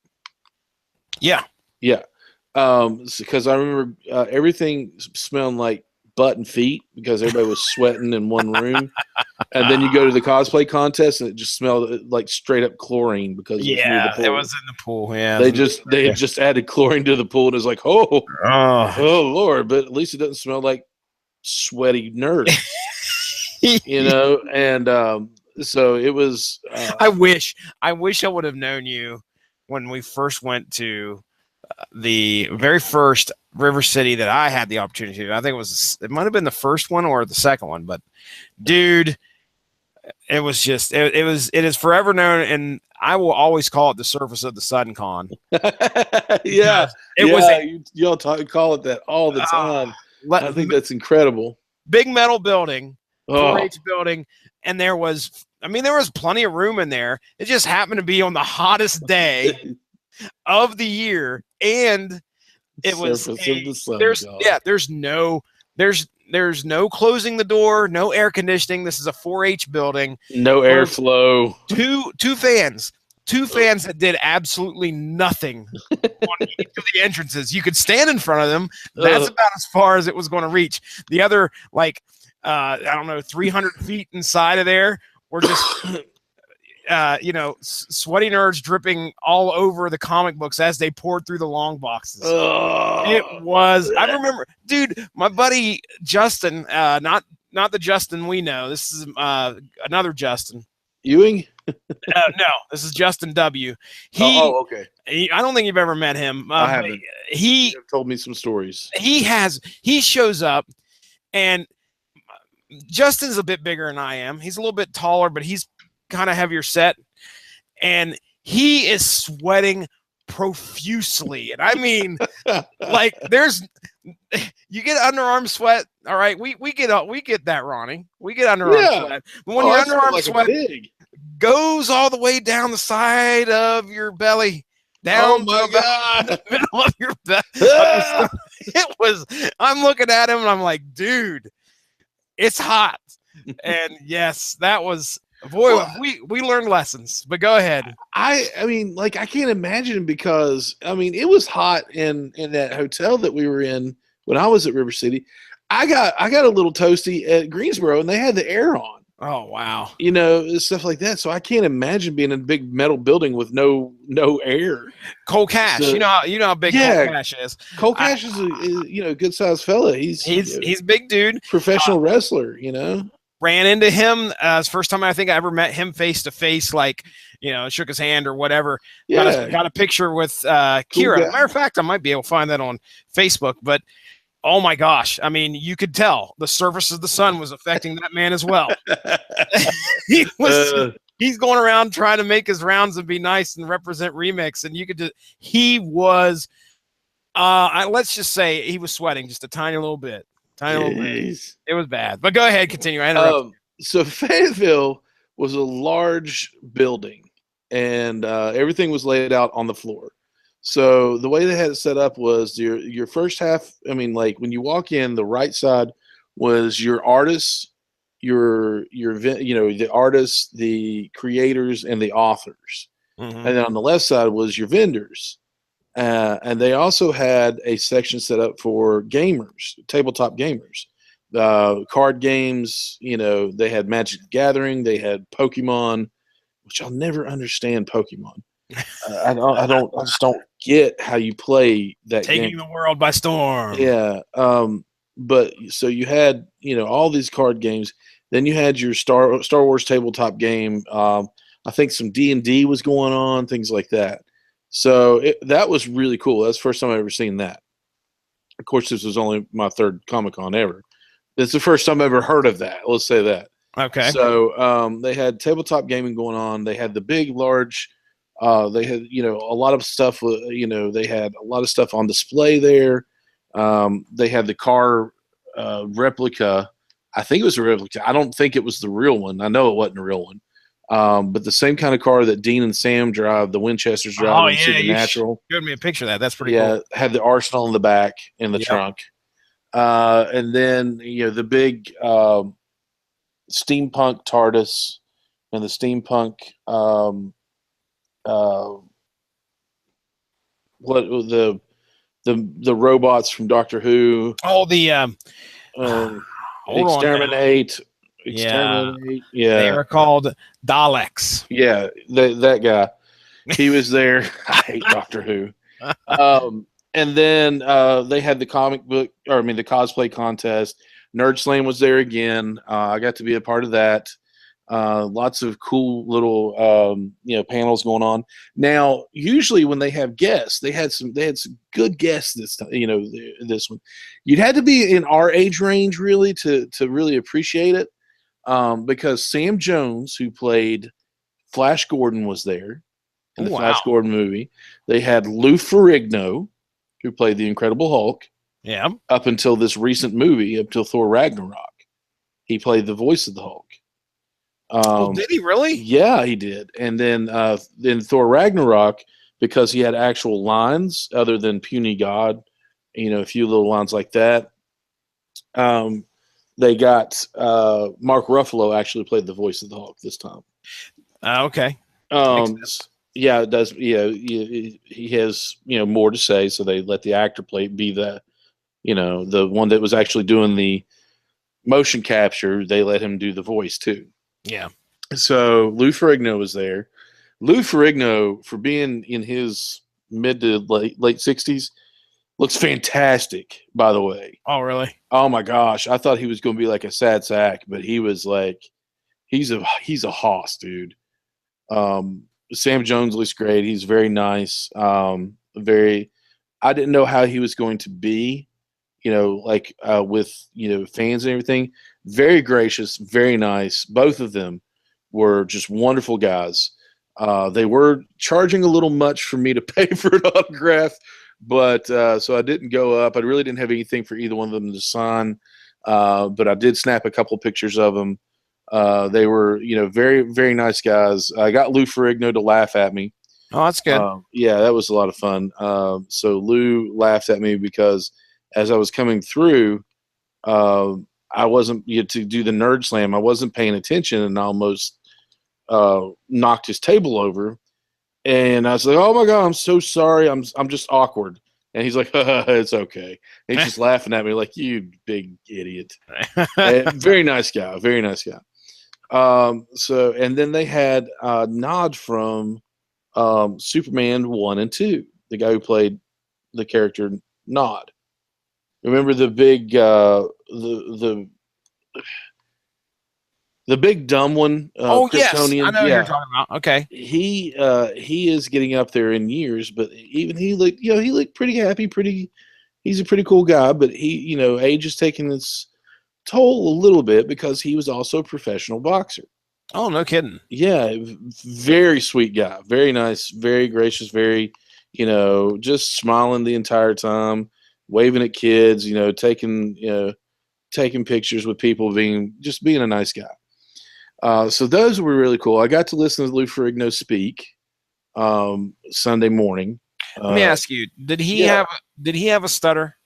Yeah. Yeah. Because I remember everything smelling like butt and feet because everybody was sweating in one room. And then you go to the cosplay contest and it just smelled like straight up chlorine because it was near the pool. It was in the pool. Yeah, they had just added chlorine to the pool, and it's like, oh Lord! But at least it doesn't smell like sweaty nerds, And so it was. I wish I would have known you when we first went to the very first River City that I had the opportunity to. I think it might have been the first one or the second one, but dude, it was just it is forever known, and I will always call it the Surface of the Sun Con. Yeah, y'all call it that all the time. I think that's incredible. Big metal building, Oh, 4-H building, and there was plenty of room in there. It just happened to be on the hottest day of the year, and it was surface of the sun, God. there's no closing the door, no air conditioning. This is a 4-H building. No With airflow. two fans. Two fans that did absolutely nothing on each of the entrances. You could stand in front of them. That's about as far as it was going to reach. The other, like, I don't know, 300 feet inside of there were just, sweaty nerds dripping all over the comic books as they poured through the long boxes. It was, I remember, dude, my buddy Justin, not the Justin we know. This is another Justin. Ewing? No, this is Justin W. Okay. I don't think you've ever met him. I haven't. He told me some stories. He shows up, and Justin's a bit bigger than I am. He's a little bit taller, but he's kind of heavier set, and he is sweating profusely. And I mean, like, you get underarm sweat. All right, we get that, Ronnie. We get underarm sweat. But when your underarm sweat goes all the way down the side of your belly, down the middle of your belly, I'm looking at him and I'm like, dude, it's hot. And yes, that was, boy, we learned lessons. But go ahead. I mean, like, I can't imagine, because I mean, it was hot in that hotel that we were in when I was at River City. I got a little toasty at Greensboro, and they had the air on. Oh wow! Stuff like that. So I can't imagine being in a big metal building with no air. Cole Cash, you know how big Cole Cash is. Cole Cash is a good sized fella. He's a big dude, professional wrestler. Ran into him. It's the first time I think I ever met him face to face. Like, shook his hand or whatever. Yeah. Got a picture with Kira. As a matter of fact, I might be able to find that on Facebook. But oh my gosh, I mean, you could tell the surface of the sun was affecting that man as well. He's going around trying to make his rounds and be nice and represent Remix, and you could he was let's just say he was sweating just a tiny little bit. It was bad. But go ahead, continue. I interrupted you. So Fayetteville was a large building, and everything was laid out on the floor. So the way they had it set up was your first half. I mean, like, when you walk in, the right side was your artists, the artists, the creators, and the authors. Mm-hmm. And then on the left side was your vendors. And they also had a section set up for gamers, tabletop gamers, card games. They had Magic the Gathering, they had Pokemon, which I'll never understand Pokemon. I just don't get how you play that game. Taking the world by storm. Yeah. But so you had, all these card games. Then you had your Star Wars tabletop game. I think some D&D was going on, things like that. So that was really cool. That's the first time I've ever seen that. Of course, this was only my third Comic-Con ever. It's the first time I've ever heard of that. Let's say that. Okay. So they had tabletop gaming going on. They had the big, large. They had, a lot of stuff. They had a lot of stuff on display there. They had the car replica. I think it was a replica. I don't think it was the real one. I know it wasn't a real one. But the same kind of car that Dean and Sam drive, the Winchesters drive in Supernatural. You showed me a picture of that. That's pretty cool. Yeah, had the arsenal in the back, in the trunk. And then, the big steampunk TARDIS and the steampunk the robots from Doctor Who. Oh, the Exterminate. Yeah, they were called Daleks. Yeah, that guy. He was there. I hate Doctor Who. And then they had the the cosplay contest. Nerd Slam was there again. I got to be a part of that. Lots of cool little panels going on. Now, usually when they have guests, they had some good guests this time. This one, you'd had to be in our age range really to really appreciate it. Because Sam Jones, who played Flash Gordon, was there in the Flash Gordon movie. They had Lou Ferrigno, who played the Incredible Hulk. Yeah. Up until this recent movie, up till Thor Ragnarok. He played the voice of the Hulk. Oh, did he really? Yeah, he did. And then Thor Ragnarok, because he had actual lines other than puny God, a few little lines like that. Um, they got Mark Ruffalo actually played the voice of the Hulk this time. Okay. Makes Um, sense. yeah, it does. He has more to say, so they let the actor play be the one that was actually doing the motion capture. They let him do the voice too. Yeah. So Lou Ferrigno was there. Lou Ferrigno, for being in his mid to late 60s, looks fantastic. By the way, Oh, really? oh my gosh, I thought he was going to be like a sad sack, but he was like he's a hoss, dude. Sam Jones looks great. He's very nice. Very. I didn't know how he was going to be, like with fans and everything. Very gracious, very nice. Both of them were just wonderful guys. They were charging a little much for me to pay for an autograph, but so I didn't go up. I really didn't have anything for either one of them to sign, but I did snap a couple pictures of them. They were, very, very nice guys. I got Lou Ferrigno to laugh at me. Oh, that's good. Yeah, that was a lot of fun. So Lou laughed at me because as I was coming through, uh, I wasn't to do the nerd slam. I wasn't paying attention and almost knocked his table over. And I was like, "Oh my god, I'm so sorry. I'm just awkward." And he's like, "It's okay." And he's just laughing at me like, "You big idiot." And very nice guy. Very nice guy. So and then they had Nod from Superman 1 and 2, the guy who played the character Nod. Remember the big the big dumb one, Oh, yes. I Kryptonian? know who you're Yeah. talking about. Okay. He is getting up there in years, but even he looked pretty happy, pretty he's a pretty cool guy, but age is taking its toll a little bit because he was also a professional boxer. Oh, no kidding. Yeah, very sweet guy, very nice, very gracious, very, just smiling the entire time, waving at kids, taking pictures with people, being a nice guy. So those were really cool. I got to listen to Lou Ferrigno speak Sunday morning. Let me ask you: Yeah, did he have a stutter?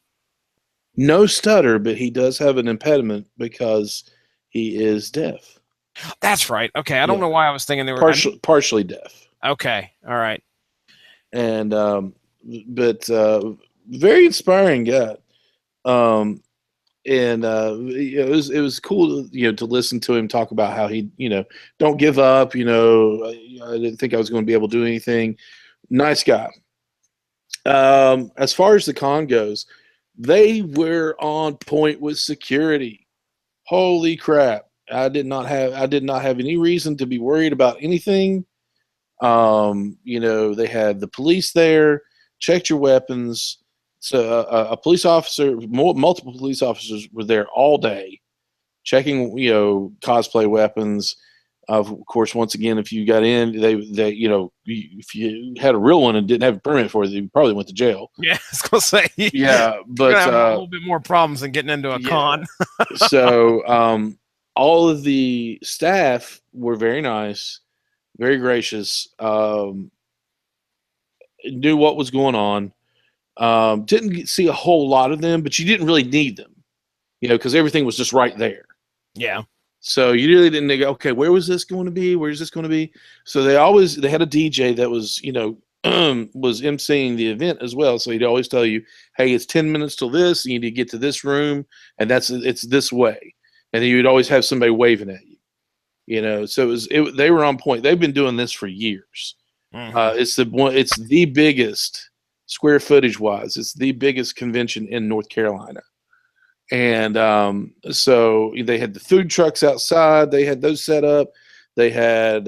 no stutter, but he does have an impediment because he is deaf. That's right. Okay. I don't Yeah, know why I was thinking they were. partially deaf. Okay. All right. And but very inspiring guy. Um, and it was cool to, to listen to him talk about how he don't give up. I didn't think I was going to be able to do anything. Nice guy. As far as the con goes, they were on point with security. Holy crap! I did not have any reason to be worried about anything. They had the police there, checked your weapons. So a police officer, multiple police officers were there all day, checking, cosplay weapons. Of course, once again, if you got in, if you had a real one and didn't have a permit for it, you probably went to jail. Yeah, I was gonna say Yeah, you're but gonna have a little bit more problems than getting into a yeah. con. So all of the staff were very nice, very gracious. Knew what was going on. Didn't see a whole lot of them, but you didn't really need them, because everything was just right there. Yeah. So you really didn't go, okay, where was this going to be? Where's this going to be? So they had a DJ that was, was emceeing the event as well. So he'd always tell you, hey, it's 10 minutes till this. You need to get to this room, and it's this way. And then you'd always have somebody waving at you. So they were on point. They've been doing this for years. Mm-hmm. It's the biggest square footage wise. It's the biggest convention in North Carolina. And so they had the food trucks outside. They had those set up. They had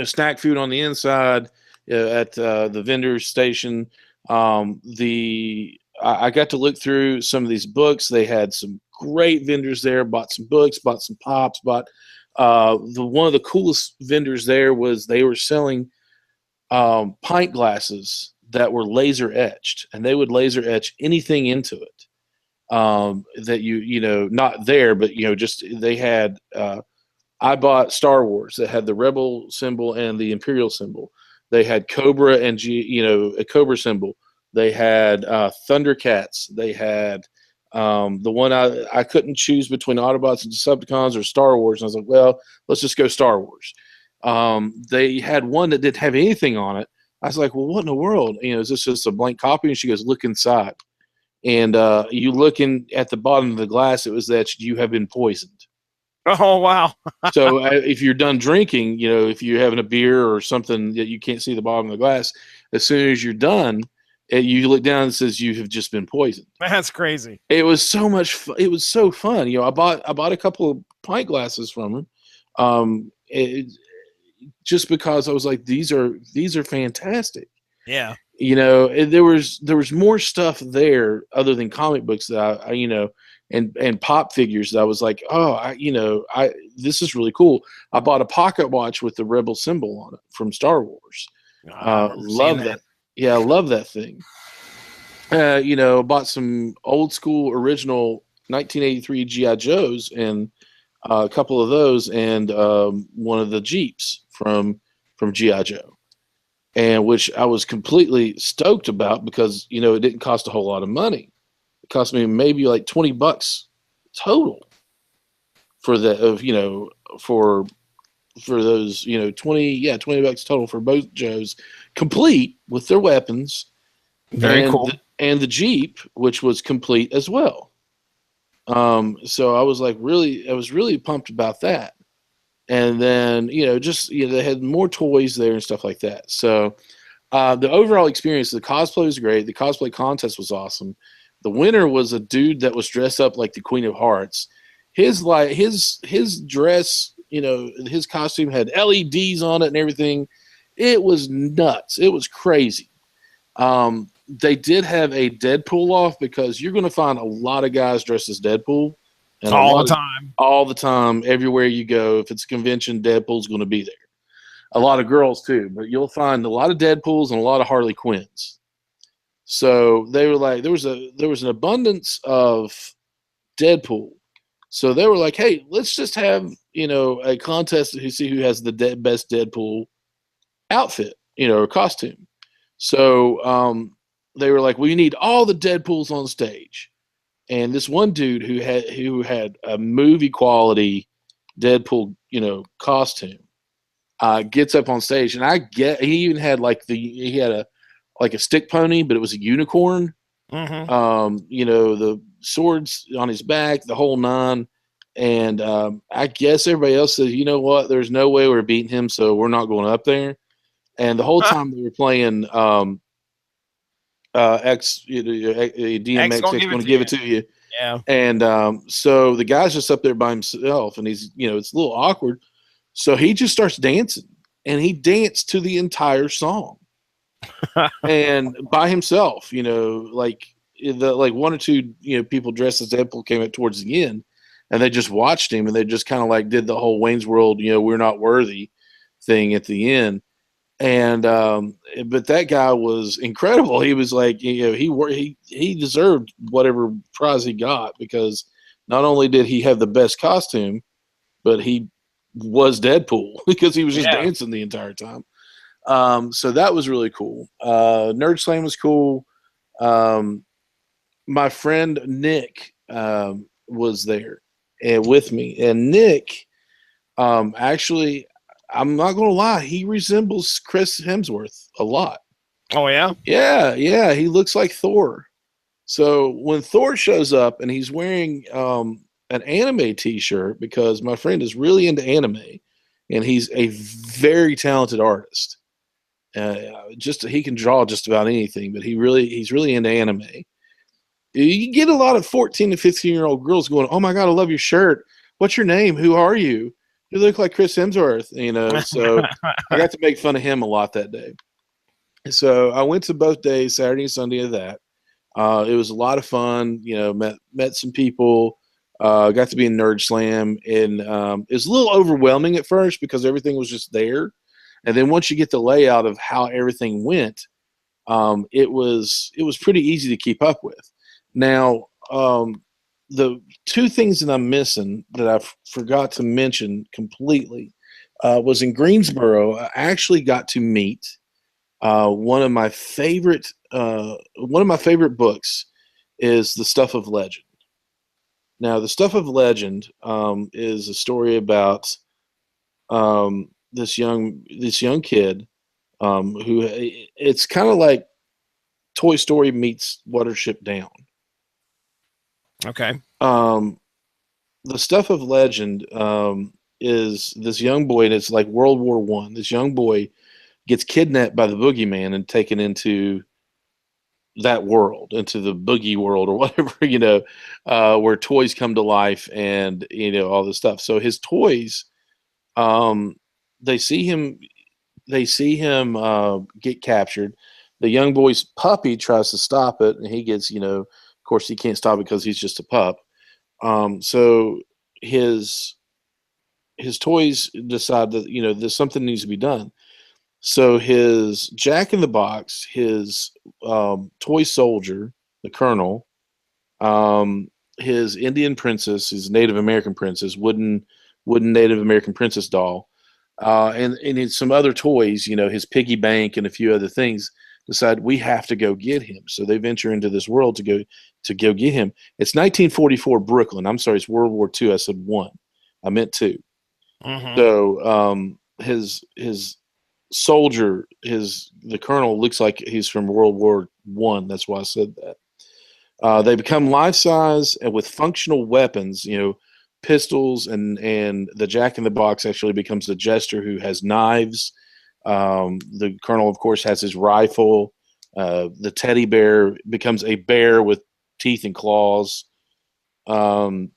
snack food on the inside at the vendor station. I got to look through some of these books. They had some great vendors there. Bought some books. Bought some pops. Bought one of the coolest vendors there was they were selling pint glasses that were laser etched, and they would laser etch anything into it. that not there, but just they had. I bought Star Wars that had the Rebel symbol and the Imperial symbol. They had Cobra and a Cobra symbol. They had Thundercats. They had the one I couldn't choose between Autobots and Decepticons or Star Wars. And I was like, well, let's just go Star Wars. They had one that didn't have anything on it. I was like, well, what in the world? Is this just a blank copy? And she goes, look inside. And you looking at the bottom of the glass, it was that you have been poisoned. Oh, wow. So if you're done drinking, if you're having a beer or something that you can't see the bottom of the glass, as soon as you're done, you look down and it says you have just been poisoned. That's crazy. It was so much. It was so fun. I bought a couple of pint glasses from them, just because I was like, these are fantastic. Yeah. There was more stuff there other than comic books that I and pop figures that I was like, this is really cool. I bought a pocket watch with the Rebel symbol on it from Star Wars. Love that. Yeah, I love that thing. Bought some old school original 1983 GI Joes and a couple of those, and one of the Jeeps from GI Joe, and which I was completely stoked about because it didn't cost a whole lot of money. It cost me maybe like $20 total for that for those 20 bucks total for both Joes, complete with their weapons. Very cool. And the Jeep, which was complete as well. So I was really pumped about that. And then, they had more toys there and stuff like that. So the overall experience, the cosplay was great. The cosplay contest was awesome. The winner was a dude that was dressed up like the Queen of Hearts. His dress, his costume had LEDs on it and everything. It was nuts. It was crazy. They did have a Deadpool off because you're going to find a lot of guys dressed as Deadpool. And all the time, everywhere you go. If it's a convention, Deadpool's going to be there. A lot of girls too, but you'll find a lot of Deadpools and a lot of Harley Quinns. So they were like, there was an abundance of Deadpool. So they were like, hey, let's just have a contest to see who has the best Deadpool outfit, or costume. So they were like, we need all the Deadpools on stage. And this one dude who had a movie quality Deadpool, costume, gets up on stage, and he even had he had a stick pony, but it was a unicorn. Mm-hmm. The swords on his back, the whole nine. And I guess everybody else says, you know what, there's no way we're beating him, so we're not going up there. And the whole time they were playing DMX going to give it to you. Yeah. And so the guy's just up there by himself, and he's, it's a little awkward. So he just starts dancing, and he danced to the entire song, and by himself. Like one or two people dressed as Deadpool came up towards the end, and they just watched him, and they just kind of like did the whole Wayne's World, we're not worthy thing at the end. And but that guy was incredible. He was like, he deserved whatever prize he got, because not only did he have the best costume, but he was Deadpool because he was just dancing the entire time. So that was really cool. Nerd Slam was cool. My friend Nick was there and with me, and Nick actually, I'm not going to lie, he resembles Chris Hemsworth a lot. Oh, yeah? Yeah. He looks like Thor. So when Thor shows up and he's wearing an anime t-shirt, because my friend is really into anime, and he's a very talented artist. He can draw just about anything, but he's really into anime. You get a lot of 14 to 15-year-old girls going, oh my God, I love your shirt. What's your name? Who are you? You look like Chris Hemsworth, so I got to make fun of him a lot that day. So I went to both days, Saturday and Sunday of that. It was a lot of fun, met some people, got to be in Nerd Slam, and it was a little overwhelming at first because everything was just there. And then once you get the layout of how everything went, it was pretty easy to keep up with. Now, the two things that I'm missing that I forgot to mention completely was in Greensboro. I actually got to meet one of my favorite books is The Stuff of Legend. Now, The Stuff of Legend is a story about this young kid who it's kind of like Toy Story meets Watership Down. Okay. Um, the Stuff of Legend is this young boy, and it's like World War One. This young boy gets kidnapped by the boogeyman and taken into that world, into the boogie world or whatever, where toys come to life and all this stuff. So his toys, um, they see him, get captured. The young boy's puppy tries to stop it, and he gets, of course, he can't stop it because he's just a pup. So his toys decide that there's something needs to be done. So his Jack in the Box, his toy soldier, the Colonel, his Indian princess, his Native American princess, wooden Native American princess doll, and some other toys, his piggy bank and a few other things. Decide we have to go get him. So they venture into this world to go get him. It's 1944 Brooklyn. I'm sorry, it's World War II. I said one. I meant two. Mm-hmm. So his soldier, the colonel looks like he's from World War One. That's why I said that. They become life size and with functional weapons, pistols, and the Jack in the Box actually becomes the jester who has knives. The colonel, of course, has his rifle. The teddy bear becomes a bear with teeth and claws. Um,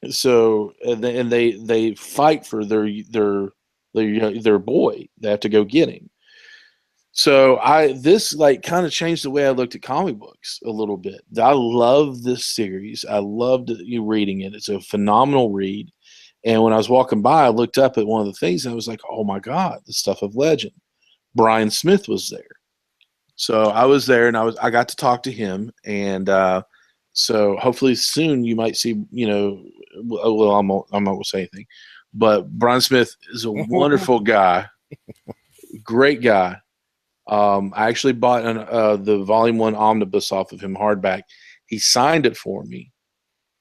and they fight for their boy. They have to go get him. So this like kind of changed the way I looked at comic books a little bit. I love this series. I loved you reading it. It's a phenomenal read. And when I was walking by, I looked up at one of the things and I was like, "Oh my God, The Stuff of Legend." Brian Smith was there. So I was there and I got to talk to him, and so hopefully soon you might see, well, I'm not going to say anything, but Brian Smith is a wonderful guy, great guy. I actually bought the Volume 1 omnibus off of him hardback. He signed it for me,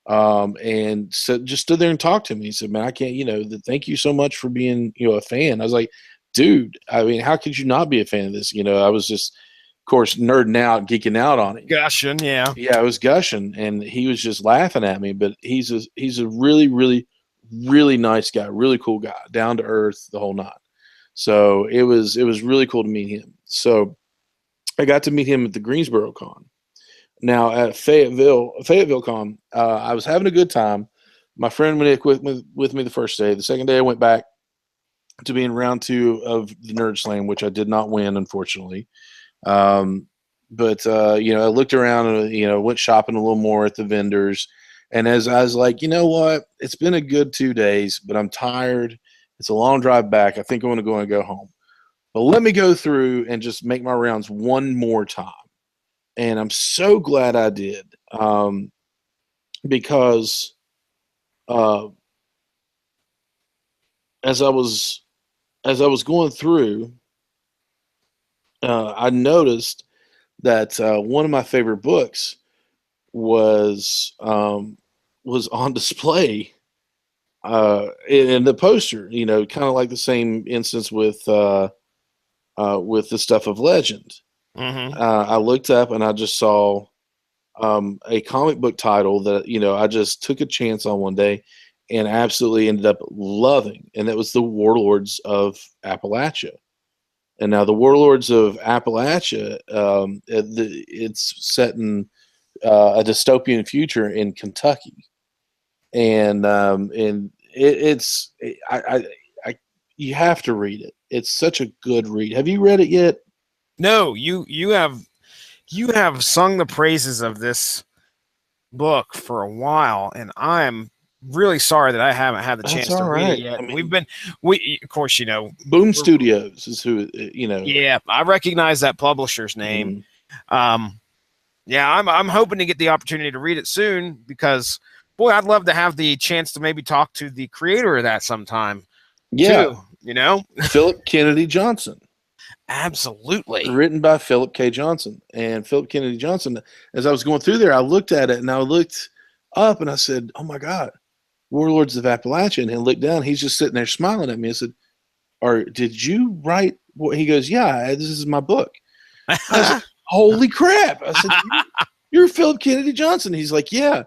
and just stood there and talked to me. He said, "Man, I can't, thank you so much for being, a fan." I was like, "Dude, I mean, how could you not be a fan of this?" I was just, of course, nerding out, geeking out on it. Gushing, yeah. Yeah, I was gushing, and he was just laughing at me. But he's a really, really, really nice guy, really cool guy, down to earth, the whole nine. So it was really cool to meet him. So I got to meet him at the Greensboro Con. Now at Fayetteville Con, I was having a good time. My friend went with me the first day. The second day, I went back to be in round 2 of the Nerd Slam, which I did not win, unfortunately. But I looked around and went shopping a little more at the vendors. And as I was like, you know what, it's been a good 2 days, but I'm tired. It's a long drive back. I think I want to go and go home. But let me go through and just make my rounds one more time. And I'm so glad I did, because uh, as I was going through, I noticed that one of my favorite books was on display in the poster. Kind of like the same instance with The Stuff of Legend. Mm-hmm. I looked up and I just saw a comic book title that I just took a chance on one day and absolutely ended up loving, and that was The Warlords of Appalachia. And now The Warlords of Appalachia, it's set in a dystopian future in Kentucky, and it's I you have to read it. It's such a good read. Have you read it yet? No, you have sung the praises of this book for a while, and I'm really sorry that I haven't had the That's chance all to read it right. yet. I mean, We of course, Boom Studios is who. yeah, I recognize that publisher's name. Mhm. Yeah, I'm hoping to get the opportunity to read it soon because, boy, I'd love to have the chance to maybe talk to the creator of that sometime Yeah, too. You know, Philip Kennedy Johnson, absolutely. written by Philip K. Johnson. And Philip Kennedy Johnson, as I was going through there, I looked at it and I looked up and I said, "Oh my God, Warlords of Appalachia." And I looked down, he's just sitting there smiling at me. I said, "Or did you write what?" He goes, "Yeah, this is my book." I was like, "Holy crap." I said, "You're Philip Kennedy Johnson." He's like, "Yeah."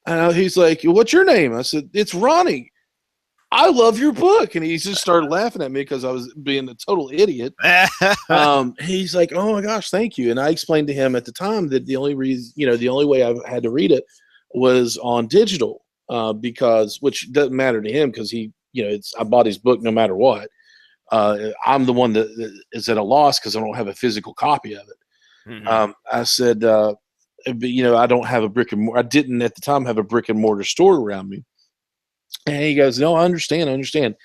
And he's like, "What's your name?" I said, "It's Ronnie. I love your book." And he just started laughing at me because I was being a total idiot. He's like, "Oh my gosh, thank you." And I explained to him at the time that the only reason, the only way I had to read it was on digital, because, which doesn't matter to him because I bought his book no matter what. I'm the one that is at a loss because I don't have a physical copy of it. Mhm. I said, but, I don't have a brick and mortar. I didn't at the time have a brick and mortar store around me. And he goes, "No, I understand. I understand."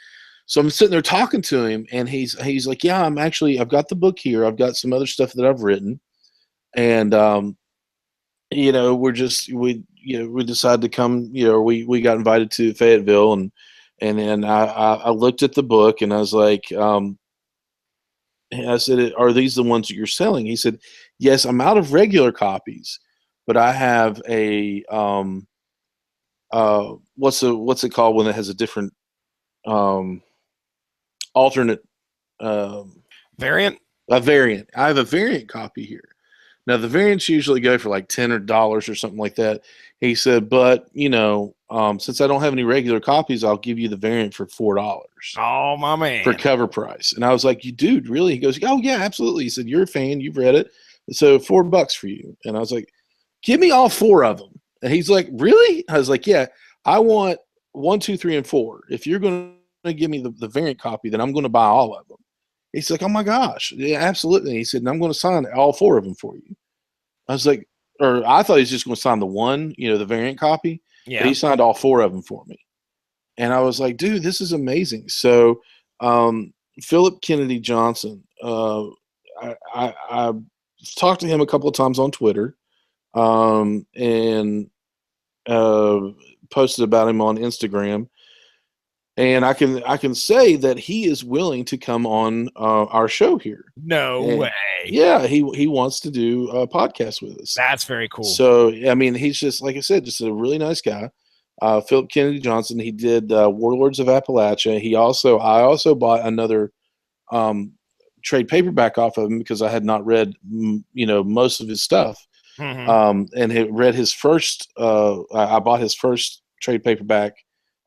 So I'm sitting there talking to him, and he's like, "Yeah, I've got the book here. I've got some other stuff that I've written, and we decided to come. We got invited to Fayetteville, and then I looked at the book, and I was like, I said, "Are these the ones that you're selling?" He said, "Yes, I'm out of regular copies, but I have a what's it called when it has a different um alternate um Variant. a variant. I have a variant copy here." Now the variants usually go for like $10 or something like that. He said, "But since I don't have any regular copies, I'll give you the variant for $4 Oh my for man. cover price." And I was like, "You dude, really?" He goes, "Oh yeah, absolutely." He said, "You're a fan, you've read it, so $4 for you." And I was like, "Give me all four of them." And he's like, "Really?" I was like, "Yeah, I want one, two, three, and four. If you're going to give me the variant copy, then I'm going to buy all of them." He's like, "Oh my gosh, yeah, absolutely." He said, "And I'm going to sign all four of them for you." I was like, or I thought he was just going to sign the one, the variant copy, but he Yeah. signed all four of them for me. And I was like, "Dude, this is amazing." So, Philip Kennedy Johnson, I talked to him a couple of times on Twitter, and uh, posted about him on Instagram. And I can say that he is willing to come on our show here. No And way. yeah, he wants to do a podcast with us. That's very cool. So I mean, he's just, like I said, just a really nice guy. Philip Kennedy Johnson. He did Warlords of Appalachia. I also bought another um, trade paperback off of him because I had not read most of his stuff. Hmm. And had read his first. I bought his first trade paperback,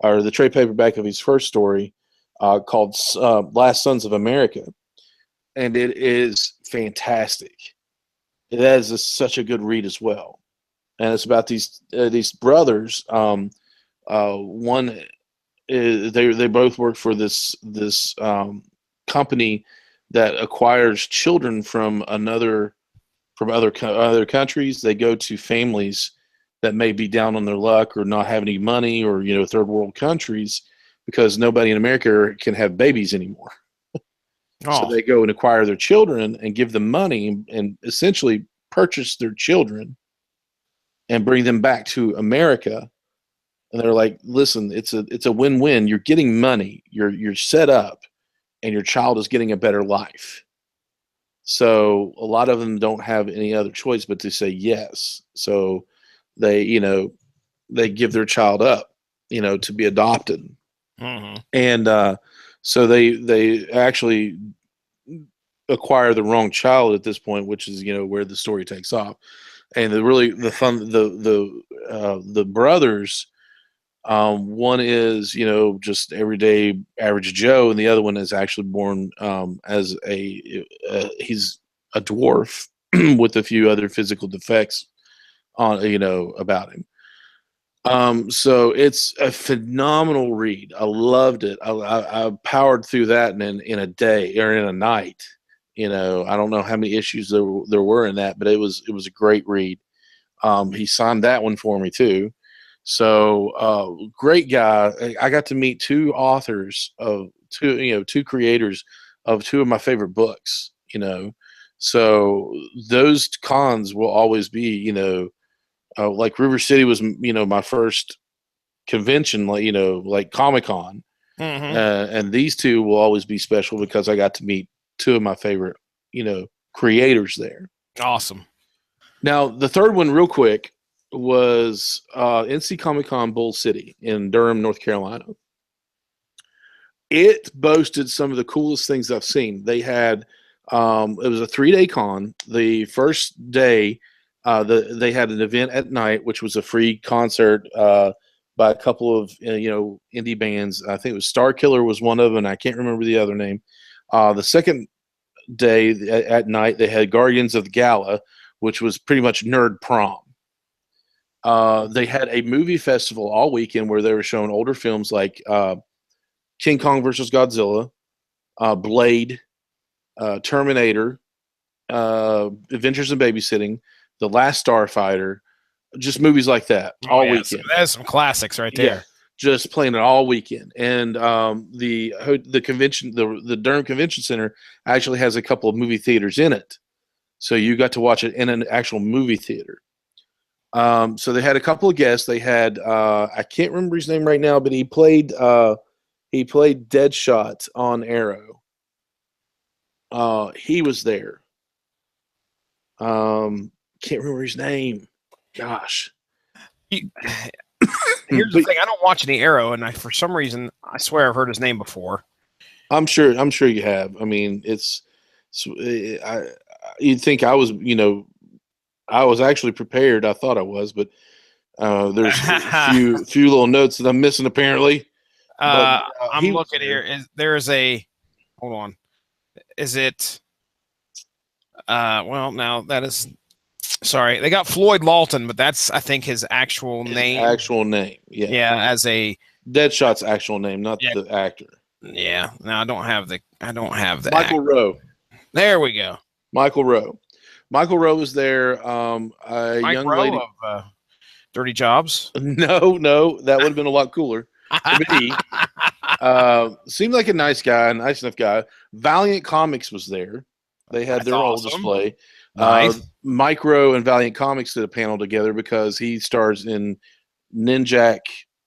or the trade paperback of his first story, called "Last Sons of America," and it is fantastic. That is such a good read as well, and it's about these brothers. One is, they both work for this company that acquires children from other countries. They go to families that may be down on their luck or not have any money, or third world countries, because nobody in America can have babies anymore. So Oh. they go and acquire their children and give them money and essentially purchase their children and bring them back to America. And they're like, "Listen, it's a win-win. You're getting money, you're set up, and your child is getting a better life." So a lot of them don't have any other choice but to say yes. So they give their child up, to be adopted. Hmm. And so they actually acquire the wrong child at this point, which is where the story takes off. And the fun the brothers, one is just everyday average Joe, and the other one is actually born as he's a dwarf with a few other physical defects on about him. So it's a phenomenal read. I loved it. I powered through that in a day or in a night. I don't know how many issues there were in that, but it was a great read. He signed that one for me too. So great guy. I got to meet two creators of two of my favorite books. So those cons will always be, like River City was, my first convention, like, like Comic-Con. And these two will always be special because I got to meet two of my favorite, creators there. Awesome. Now, the third one, real quick, was NC Comic-Con Bull City in Durham, North Carolina. It boasted some of the coolest things I've seen. They had it was a 3-day con. The first day, they had an event at night, which was a free concert by a couple of indie bands. I think it was Star Killer was one of them, and I can't remember the other name. The second day at night, they had Guardians of the Gala, which was pretty much nerd prom. They had a movie festival all weekend where they were showing older films like King Kong versus Godzilla, Blade, Terminator, Adventures in Babysitting, The Last Starfighter, just movies like that all weekend. So that's some classics right there. Yeah, just playing it all weekend. And the convention, the Durham Convention Center actually has a couple of movie theaters in it, so you got to watch it in an actual movie theater. So they had a couple of guests. They had I can't remember his name right now, but he played Deadshot on Arrow. He was there. Can't remember his name. Gosh. Here's the thing: I don't watch any Arrow, and for some reason, I swear I've heard his name before. I'm sure you have. I mean, you'd think I was, I was actually prepared. I thought I was, but there's a few little notes that I'm missing apparently. I'm looking here. Hold on. Is it? Well, now that is. Sorry, they got Floyd Lawton, but that's I think his actual name. Actual name, yeah. Yeah, as a Deadshot's actual name, not the actor. Yeah. No, I don't have the. Michael Rowe. There we go. Michael Rowe. Michael Rowe was there. A young lady of Dirty Jobs. No, that would have been a lot cooler. Seemed like a nice enough guy. Valiant Comics was there. They had their whole display. Nice. Mike Rowe and Valiant Comics did a panel together because he stars in Ninjak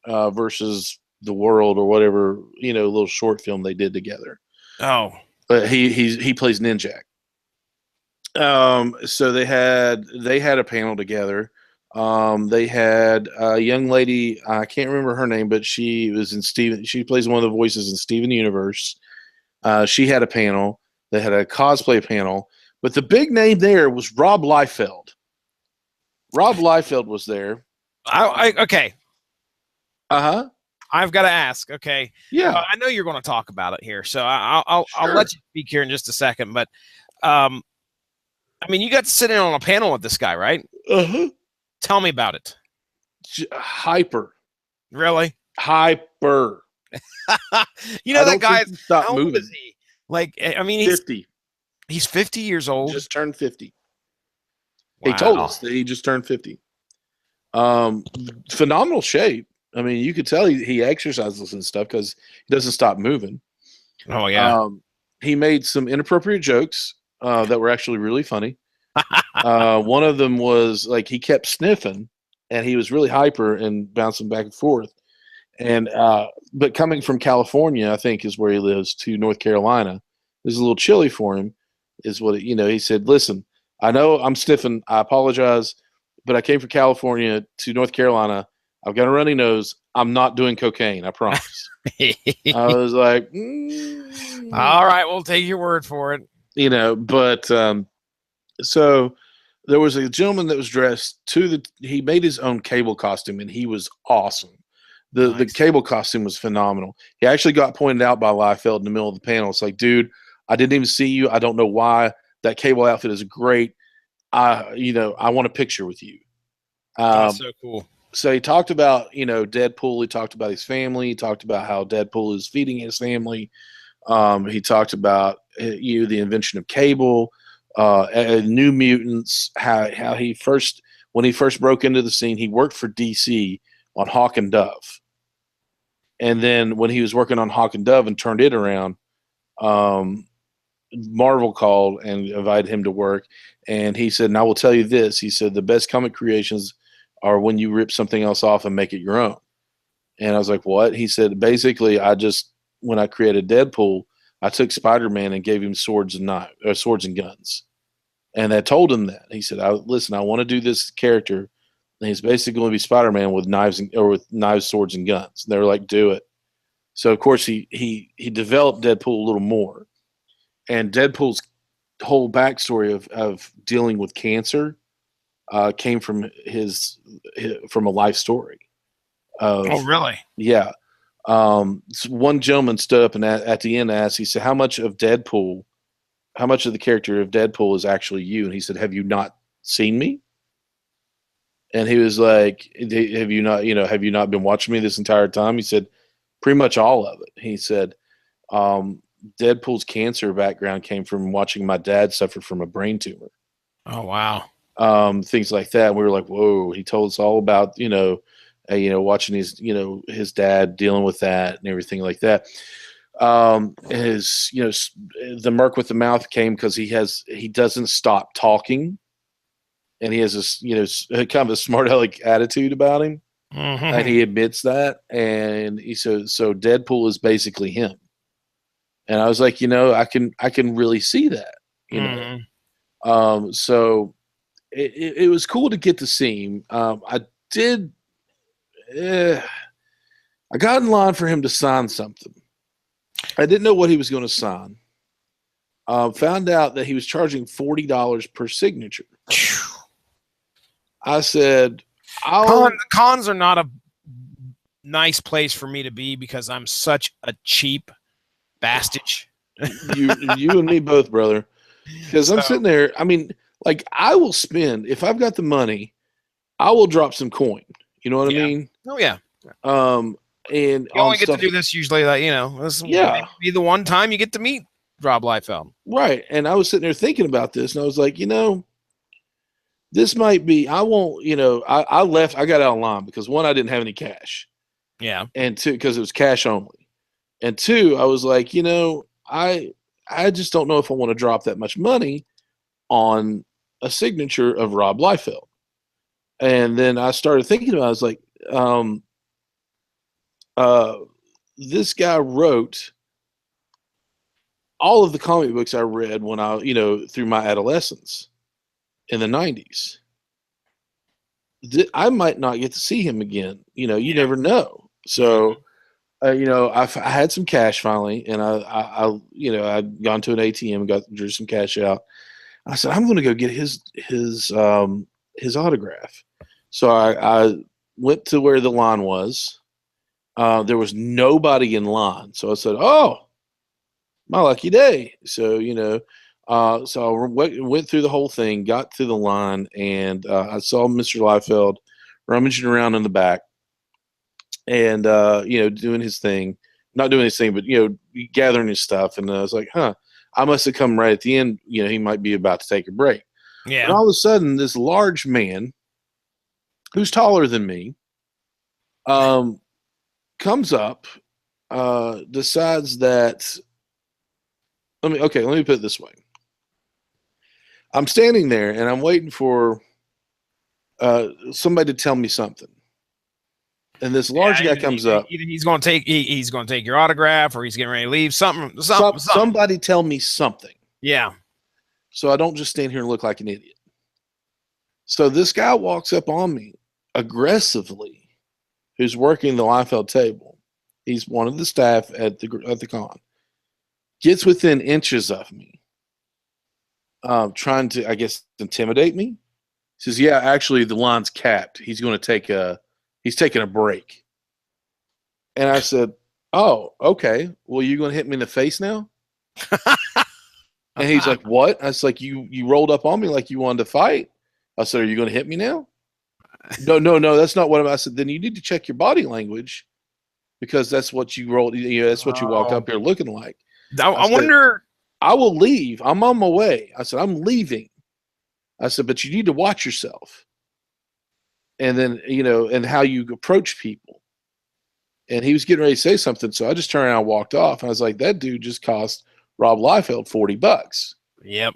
versus the World or whatever, little short film they did together. Oh, but he plays Ninjak. So they had a panel together. They had a young lady, I can't remember her name, but she was in she plays one of the voices in Steven Universe. She had a panel. They had a cosplay panel, but the big name there was Rob Liefeld. Rob Liefeld was there. Okay. I've got to ask. Okay. Yeah. I know you're going to talk about it here, so I'll let you speak here in just a second. But, I mean, you got to sit in on a panel with this guy, right? Tell me about it. Hyper. Really? Hyper. That guy. Stop moving. Old is he? Like, I mean, he's 50. He's 50 years old. Just turned 50. Wow. He told us that he just turned 50. Phenomenal shape. I mean, you could tell he exercises and stuff because he doesn't stop moving. Oh, yeah. He made some inappropriate jokes that were actually really funny. One of them was like he kept sniffing and he was really hyper and bouncing back and forth. And but coming from California, I think is where he lives, to North Carolina, it was a little chilly for him. Is what he said. Listen, I know I'm sniffing. I apologize, but I came from California to North Carolina. I've got a runny nose. I'm not doing cocaine. I promise. I was like, all right, we'll take your word for it. But so there was a gentleman that was dressed he made his own cable costume, and he was awesome. The cable costume was phenomenal. He actually got pointed out by Liefeld in the middle of the panel. It's like, dude, I didn't even see you. I don't know why. That cable outfit is great. I want a picture with you. That's so cool. So he talked about, Deadpool. He talked about his family. He talked about how Deadpool is feeding his family. He talked about the invention of cable, New Mutants, how when he first broke into the scene, he worked for DC on Hawk and Dove. And then when he was working on Hawk and Dove and turned it around, Marvel called and invited him to work, and he said, "And I will tell you this." He said, "The best comic creations are when you rip something else off and make it your own." And I was like, "What?" He said, "Basically, when I created Deadpool, I took Spider-Man and gave him swords and swords and guns." And I told him that. He said, "Listen, I want to do this character, and he's basically going to be Spider-Man with with knives, swords, and guns." And they were like, "Do it." So of course he developed Deadpool a little more, and Deadpool's whole backstory of dealing with cancer came from from a life story Oh, of really? yeah. So one gentleman stood up and at the end asked, he said, how much of the character of Deadpool is actually you?" And he said, "Have you not seen me?" And he was like, "Have you not, have you not been watching me this entire time?" He said, "Pretty much all of it." He said, um, "Deadpool's cancer background came from watching my dad suffer from a brain tumor." Oh, wow. Things like that. And we were like, "Whoa!" He told us all about, watching his dad dealing with that and everything like that. The mark with the mouth came because he doesn't stop talking, and he has this, kind of a smart aleck attitude about him, and Mm-hmm. he admits that. And so Deadpool is basically him. And I was like, I can really see that, you know. Mm-hmm. So it was cool to get to see him. Did eh, I got in line for him to sign something. I didn't know what he was going to sign. Found out that he was charging $40 per signature. I said, Cons are not a nice place for me to be because I'm such a cheap bastard. you and me both, brother." Because I'm So, sitting there. I mean, like, I will spend, if I've got the money, I will drop some coin. You know what I yeah. mean? Oh, yeah. And You on only get to stuff. do this usually, this Yeah, might be the one time you get to meet Rob Liefeld. right. And I was sitting there thinking about this, and I was like, this might be. I won't. I left. I got out of line because one, I didn't have any cash, Yeah. and two, because it was cash only, and two, I was like, I just don't know if I want to drop that much money on a signature of Rob Liefeld. And then I started thinking about it. I was like, um, uh, this guy wrote all of the comic books I read when through my adolescence in the 90s. I might not get to see him again. You Yeah. never know. So, I had some cash finally, and I'd gone to an ATM and drew some cash out. I said, I'm going to go get his autograph. So I went to where the line was. There was nobody in line. So I said, "Oh, my lucky day." So, so I went through the whole thing, got to the line, and I saw Mr. Liefeld rummaging around in the back and, doing his thing. Not doing his thing, but, gathering his stuff. And I was like, huh, I must have come right at the end. He might be about to take a break. And Yeah. all of a sudden, this large man who's taller than me um, comes up, decides that let me put it this way. I'm standing there and I'm waiting for somebody to tell me something. And this large Yeah. guy comes up. Either he's going to take your autograph or he's getting ready to leave. Something. Somebody tell me something. Yeah. So I don't just stand here and look like an idiot. So this guy walks up on me aggressively, who's working the Liefeld table. He's one of the staff at the con. Gets within inches of me, trying to, I guess, intimidate me. He says, "Yeah, actually, the line's capped. He's taking a break." And I said, "Oh, okay. Well, you going to hit me in the face now?" And he's like, "What?" I was like, "You rolled up on me like you wanted to fight." I said, "Are you going to hit me now?" No, no, no. That's not what I said. Then you need to check your body language because that's what you rolled. That's what you walked Oh. up here looking like. I said, wonder. "I will leave. I'm on my way." I said, "I'm leaving." I said, "But you need to watch yourself." And then, and how you approach people. And he was getting ready to say something. So I just turned around and walked off. And I was like, that dude just cost Rob Liefeld $40. Yep.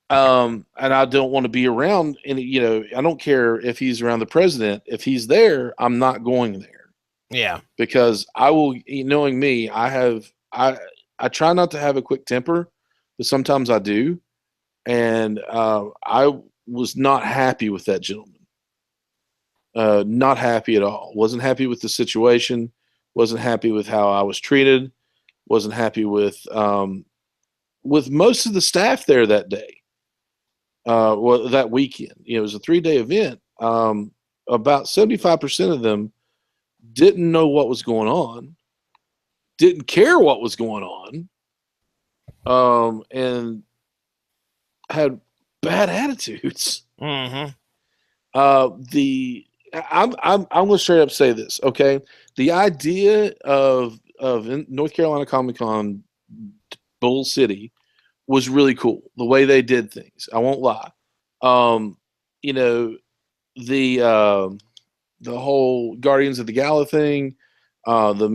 And I don't want to be around any, I don't care if he's around the president. If he's there, I'm not going there Yeah. because I will, knowing me, I try not to have a quick temper, but sometimes I do. And I was not happy with that gentleman. Not happy at all. Wasn't happy with the situation. Wasn't happy with how I was treated. Wasn't happy with most of the staff there that day. Well, that weekend. It was a 3-day event. About 75% of them didn't know what was going on, didn't care what was going on, and had bad attitudes. Mm-hmm. I'm going to straight up say this, okay? The idea of North Carolina Comic Con Bull City was really cool. The way they did things, I won't lie. You know, the whole Guardians of the Gala thing, the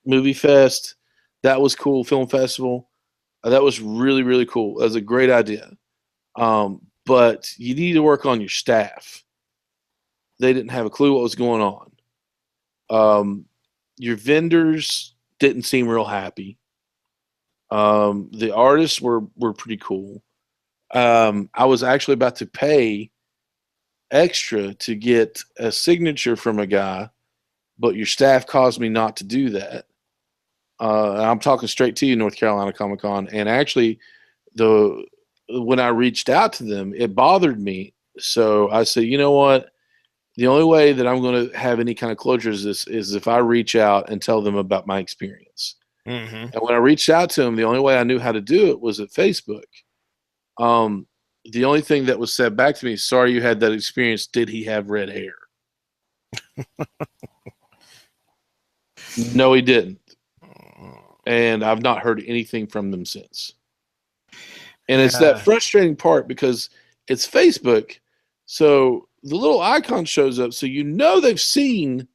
movie fest, that was cool. Film festival, that was really really cool. That was a great idea. But you need to work on your staff. They didn't have a clue what was going on. Your vendors didn't seem real happy. The artists were pretty cool. I was actually about to pay extra to get a signature from a guy, but your staff caused me not to do that. I'm talking straight to you, North Carolina Comic Con, and actually, when I reached out to them, it bothered me. So I said, you know what? The only way that I'm going to have any kind of closure is if I reach out and tell them about my experience. Mm-hmm. And when I reached out to them, the only way I knew how to do it was at Facebook. The only thing that was said back to me, sorry you had that experience. Did he have red hair? No, he didn't. And I've not heard anything from them since. And it's that frustrating part because it's Facebook. So the little icon shows up. So they've seen.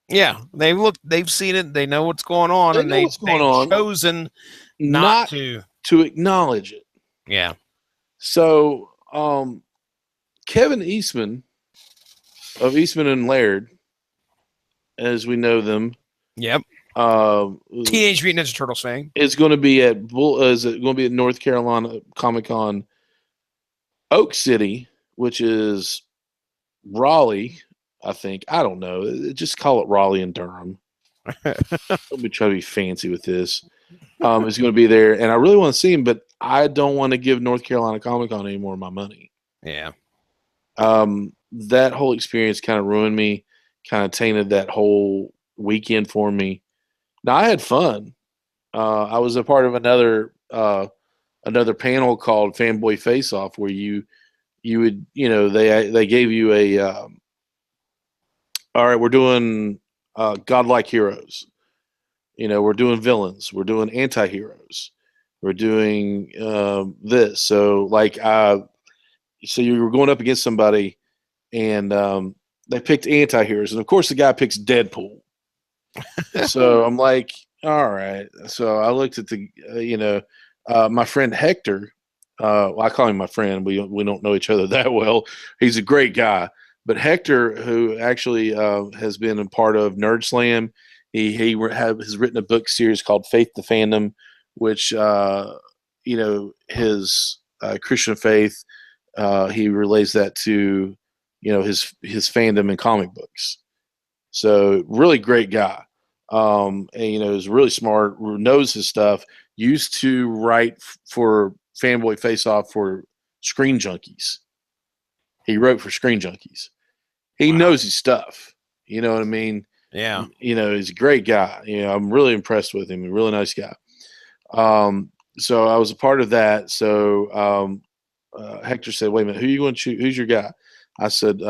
Yeah, they've seen it, they know what's going on, and they've chosen not to acknowledge it. Yeah. So Kevin Eastman of Eastman and Laird, as we know them. Yep. Teenage Mutant Ninja Turtles fame. Is going to be at North Carolina Comic Con Oak City, which is Raleigh, I think. I don't know. Just call it Raleigh and Durham. Let me try to be fancy with this. Is going to be there, and I really want to see him, but I don't want to give North Carolina Comic Con any more of my money. Yeah. That whole experience kind of ruined me, kind of tainted that whole weekend for me. Now I had fun. I was a part of another panel called Fanboy Face Off, where you would they gave you a all right, we're doing godlike heroes. We're doing villains. We're doing anti-heroes. We're doing this. So so you were going up against somebody, and they picked anti-heroes, and of course the guy picks Deadpool. So I'm like, all right. So I looked at my friend Hector. Well, I call him my friend. We don't know each other that well. He's a great guy. But Hector, who actually has been a part of Nerd Slam, he has written a book series called Faith the Fandom, which his Christian faith, he relays that to his fandom in comic books. So really great guy. And is really smart, knows his stuff. Used to write for Fanboy Face Off for Screen Junkies. He wrote for Screen Junkies. He knows his stuff. You know what I mean? Yeah. He's a great guy. I'm really impressed with him. A really nice guy. So I was a part of that. So Hector said, "Wait a minute, who are you going to choose? Who's your guy?" I said,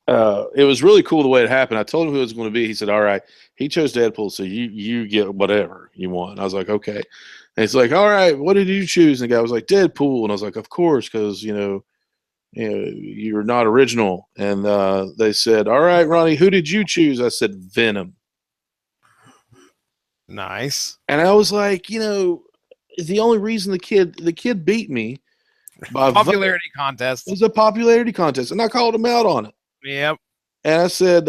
it was really cool the way it happened. I told him who it was going to be. He said, all right. He chose Deadpool, so you get whatever you want. I was like, okay. And he's like, all right, what did you choose? And the guy was like, Deadpool. And I was like, of course, because, you're not original. And they said, all right, Ronnie, who did you choose? I said, Venom. Nice. And I was like, the only reason the kid beat me by vote Popularity contest. was a popularity contest, and I called him out on it. Yep. And I said,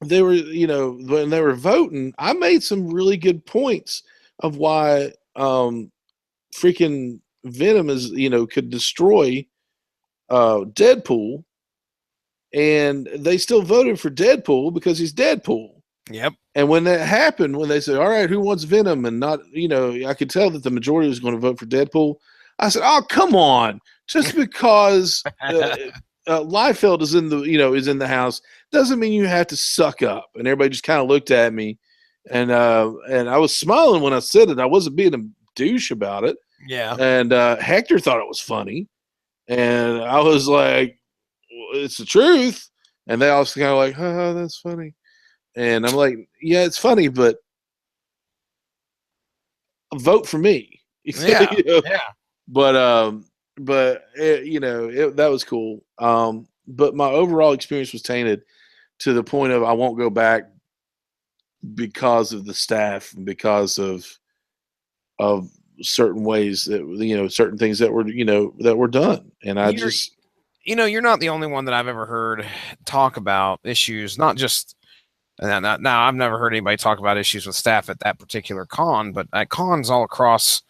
they were, when they were voting, I made some really good points of why freaking Venom is, could destroy Deadpool, and they still voted for Deadpool because he's Deadpool. Yep. And when that happened, when they said, "All right, who wants Venom?" and not, I could tell that the majority was going to vote for Deadpool. I said, "Oh, come on! Just because Liefeld is in the house doesn't mean you have to suck up." And everybody just kind of looked at me, and I was smiling when I said it. I wasn't being a douche about it. Yeah. And Hector thought it was funny, and I was like, well, "It's the truth." And they all kind of like, "Oh, that's funny." And I'm like, "Yeah, it's funny, but vote for me." Yeah. Yeah. But that was cool. But my overall experience was tainted to the point of I won't go back because of the staff and because of certain ways that certain things that were done. And you're not the only one that I've ever heard talk about issues, not just now I've never heard anybody talk about issues with staff at that particular con, but at cons all across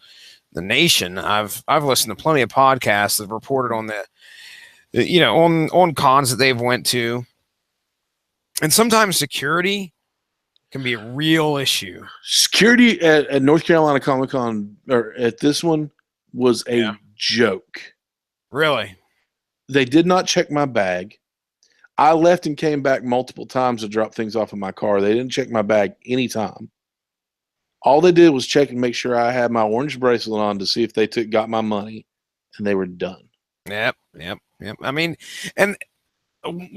the nation. I've listened to plenty of podcasts that have reported on on cons that they've went to. And sometimes security can be a real issue. Security at North Carolina Comic Con, or at this one, was a joke. Really? They did not check my bag. I left and came back multiple times to drop things off in my car. They didn't check my bag anytime. All they did was check and make sure I had my orange bracelet on to see if they got my money, and they were done. Yep. I mean, and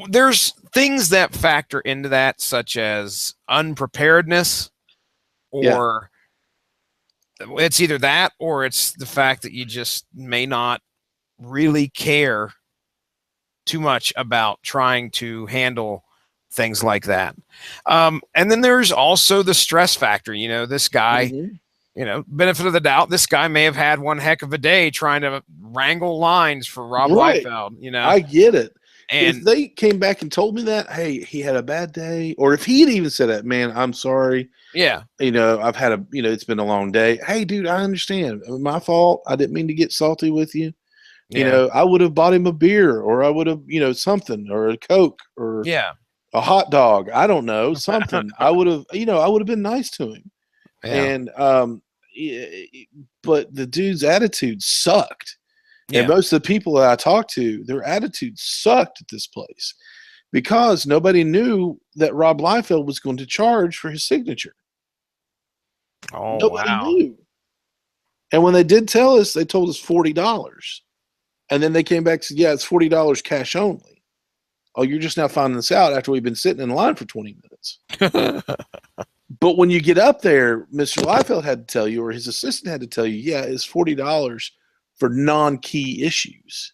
there's things that factor into that, such as unpreparedness, or it's either that or it's the fact that you just may not really care too much about trying to handle things like that. And then there's also the stress factor. This guy, benefit of the doubt, this guy may have had one heck of a day trying to wrangle lines for Rob Liefeld. I get it. And if they came back and told me that, hey, he had a bad day, or if he had even said that, man, I'm sorry. Yeah. I've had it's been a long day. Hey, dude, I understand. My fault. I didn't mean to get salty with you. Yeah. I would have bought him a beer, or I would have, something, or a Coke, or a hot dog. I don't know, something. I would have been nice to him. Yeah. And but the dude's attitude sucked. Yeah. And most of the people that I talked to, their attitude sucked at this place because nobody knew that Rob Liefeld was going to charge for his signature. Oh, nobody wow. knew. And when they did tell us, they told us $40. And then they came back and said, yeah, it's $40 cash only. Oh, you're just now finding this out after we've been sitting in line for 20 minutes. But when you get up there, Mr. Liefeld had to tell you, or his assistant had to tell you, yeah, it's $40 for non-key issues.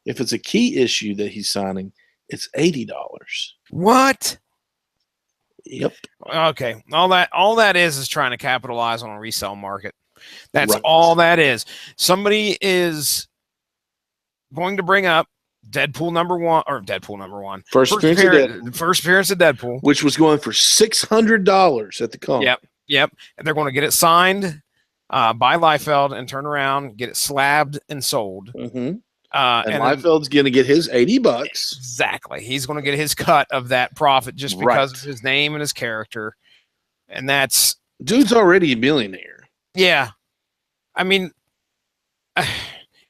If it's a key issue that he's signing, it's $80. What? Yep. Okay. All that is trying to capitalize on a resale market. That's right. All that is. Somebody is going to bring up Deadpool number one. First appearance of Deadpool. Which was going for $600 at the con. Yep. And they're going to get it signed by Liefeld and turn around, get it slabbed and sold. Mm-hmm. And Liefeld's going to get his $80. Exactly. He's going to get his cut of that profit just because of his name and his character. And that's... Dude's already a millionaire. Yeah. I mean,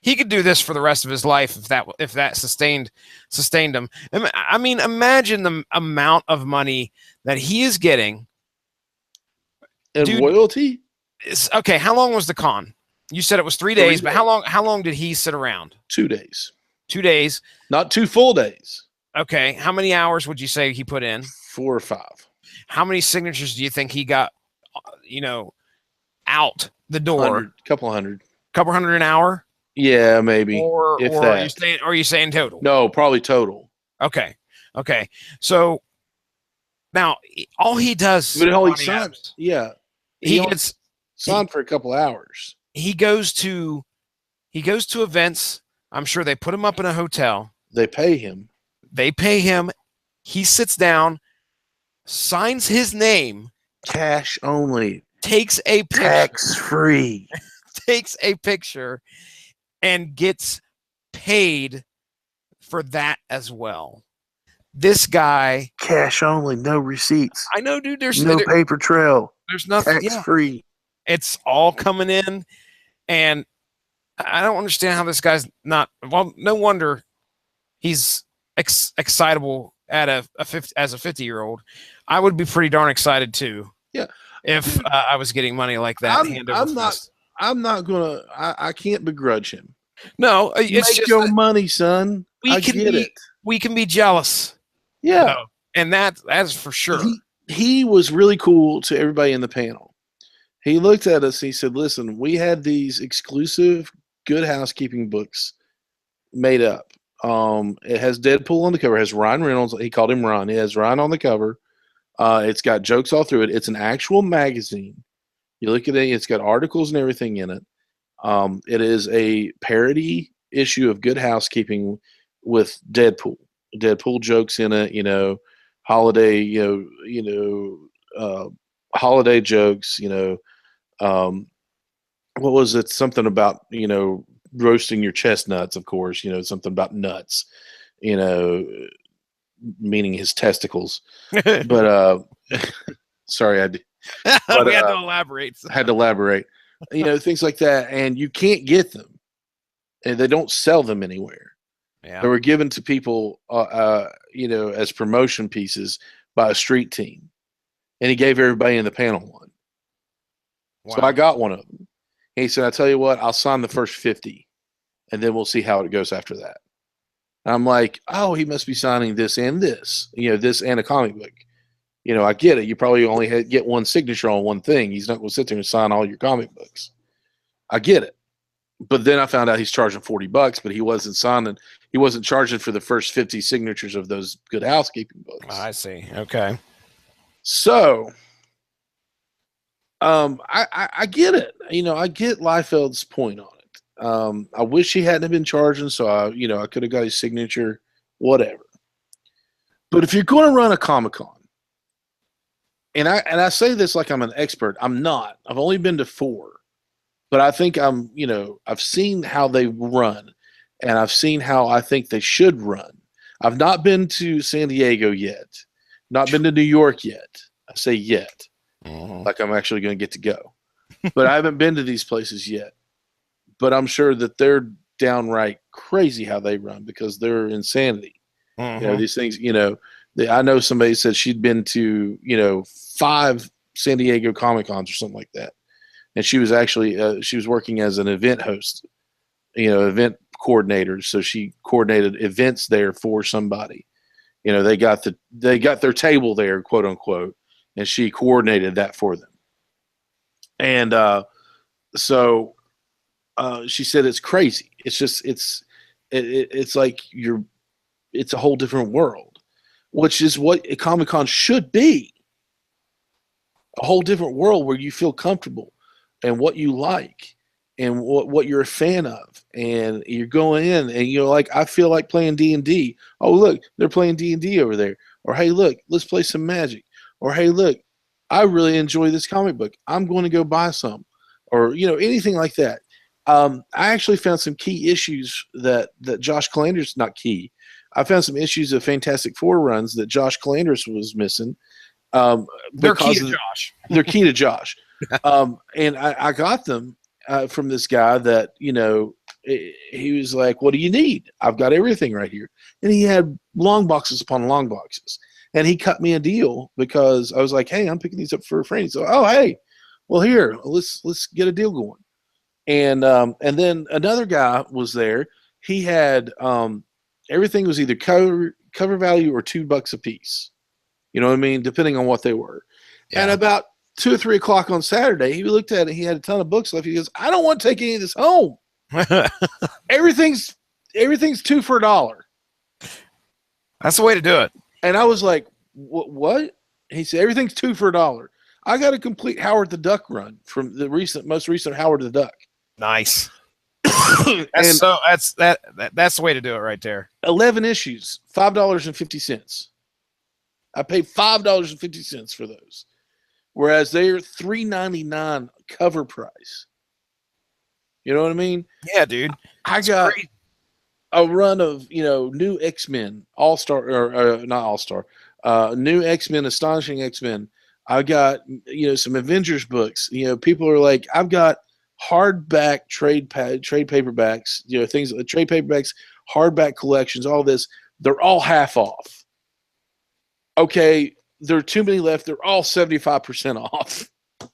he could do this for the rest of his life if that sustained him. I mean, imagine the amount of money that he is getting. And royalty? Okay, how long was the con? You said it was 3 days, but how long did he sit around? 2 days. 2 days. Not 2 full days. Okay. How many hours would you say he put in? 4 or 5. How many signatures do you think he got, out the door? Couple hundred an hour? Yeah, maybe. Or are you saying total? No, probably total. Okay. So Now, all he does, But all he Bonnie signed, Adams, yeah, he only gets signed for a couple hours. he goes to events. I'm sure they put him up in a hotel. They pay him. They pay him. He sits down, signs his name, Cash only, takes a picture, tax free, and gets paid for that as well. This guy, cash only, no receipts. I know, dude. There's no paper trail. There's nothing. Tax free. It's all coming in, and I don't understand how this guy's not. Well, no wonder he's excitable at as a 50-year-old. I would be pretty darn excited too. Yeah, if I was getting money like that. I'm not gonna. I can't begrudge him. No, it's Make just your money, son. I get it. We can be jealous. Yeah, no, and that's for sure. He was really cool to everybody in the panel. He looked at us. He said, "Listen, we had these exclusive Good Housekeeping books made up. It has Deadpool on the cover. It has Ryan Reynolds. He called him Ron. It has Ryan on the cover. It's got jokes all through it. It's an actual magazine. You look at it. It's got articles and everything in it. It is a parody issue of Good Housekeeping with Deadpool. Deadpool jokes in it. Holiday. Holiday jokes. What was it? Something about roasting your chestnuts, of course, something about nuts, meaning his testicles. But sorry, I did. But, we had to elaborate. Had to elaborate. Things like that, and you can't get them, and they don't sell them anywhere. Yeah. They were given to people, as promotion pieces by a street team, and he gave everybody in the panel one. Wow. So I got one of them. He said, "I tell you what, I'll sign the first 50, and then we'll see how it goes after that." And I'm like, "Oh, he must be signing this and this, this and a comic book." I get it. You probably only get one signature on one thing. He's not going to sit there and sign all your comic books. I get it. But then I found out he's charging $40, but he wasn't signing. He wasn't charging for the first 50 signatures of those Good Housekeeping books. I see. Okay. So, I get it. I get Liefeld's point on it. I wish he hadn't been charging, so I could have got his signature, whatever. But if you're going to run a Comic-Con, and I say this like I'm an expert. I'm not. I've only been to 4. But I think I've seen how they run, and I've seen how I think they should run. I've not been to San Diego yet. Not been to New York yet. I say yet. Like I'm actually going to get to go. But I haven't been to these places yet. But I'm sure that they're downright crazy how they run because they're insanity. These things, I know somebody said she'd been to, 5 San Diego Comic-Cons or something like that. And she was actually, she was working as an event host, event coordinator. So she coordinated events there for somebody. They got their table there, quote unquote, and she coordinated that for them. And so she said it's crazy. It's just it's like it's a whole different world, which is what a Comic-Con should be. A whole different world where you feel comfortable and what you like and what you're a fan of. And you're going in and you're like, I feel like playing D&D. Oh, look, they're playing D&D over there. Or, hey, look, let's play some Magic. Or, hey, look, I really enjoy this comic book. I'm going to go buy some. Or, anything like that. I actually found some key issues that Josh Calanders, not key. I found some issues of Fantastic Four runs that Josh Calanders was missing. They're key to Josh. They're key to Josh. And I got them from this guy that, he was like, what do you need? I've got everything right here. And he had long boxes upon long boxes. And he cut me a deal because I was like, hey, I'm picking these up for a friend. So, oh, hey, well, here, let's get a deal going. And then another guy was there. He had everything was either cover value or $2 a piece. You know what I mean? Depending on what they were. Yeah. And about 2 or 3 o'clock on Saturday, he looked at it. He had a ton of books left. He goes, I don't want to take any of this home. Everything's 2 for $1. That's the way to do it. And I was like, what? He said everything's 2 for $1. I got a complete Howard the Duck run from the most recent Howard the Duck. Nice. And That's the way to do it right there. 11 issues, $5.50. I paid $5.50 for those, whereas they're $3.99 cover price. You know what I mean? Yeah, dude. I got a run of new X-Men All-Star or not All-Star, new X-Men, Astonishing X-Men. I got some Avengers books. People are like, I've got hardback trade paperbacks, things like trade paperbacks, hardback collections, all this. They're all half off. Okay, there are too many left. They're all 75% off. And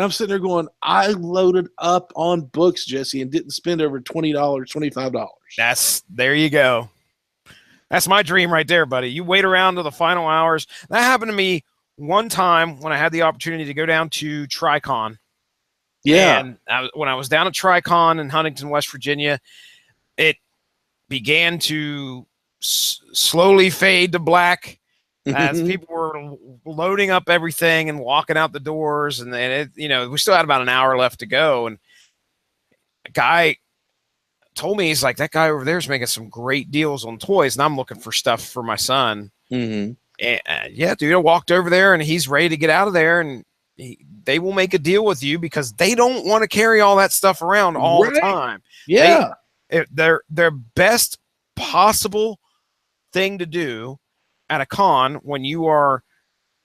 I'm sitting there going, I loaded up on books, Jesse, and didn't spend over $20, $25. There you go. That's my dream right there, buddy. You wait around to the final hours. That happened to me one time when I had the opportunity to go down to Tricon. Yeah. And when I was down at Tricon in Huntington, West Virginia, it began to slowly fade to black as people were loading up everything and walking out the doors. And then, we still had about an hour left to go. And a guy told me, he's like, that guy over there is making some great deals on toys. And I'm looking for stuff for my son. Mm-hmm. And yeah, dude, I walked over there and he's ready to get out of there. And they will make a deal with you because they don't want to carry all that stuff around all the time. Yeah. Their best possible thing to do at a con when you're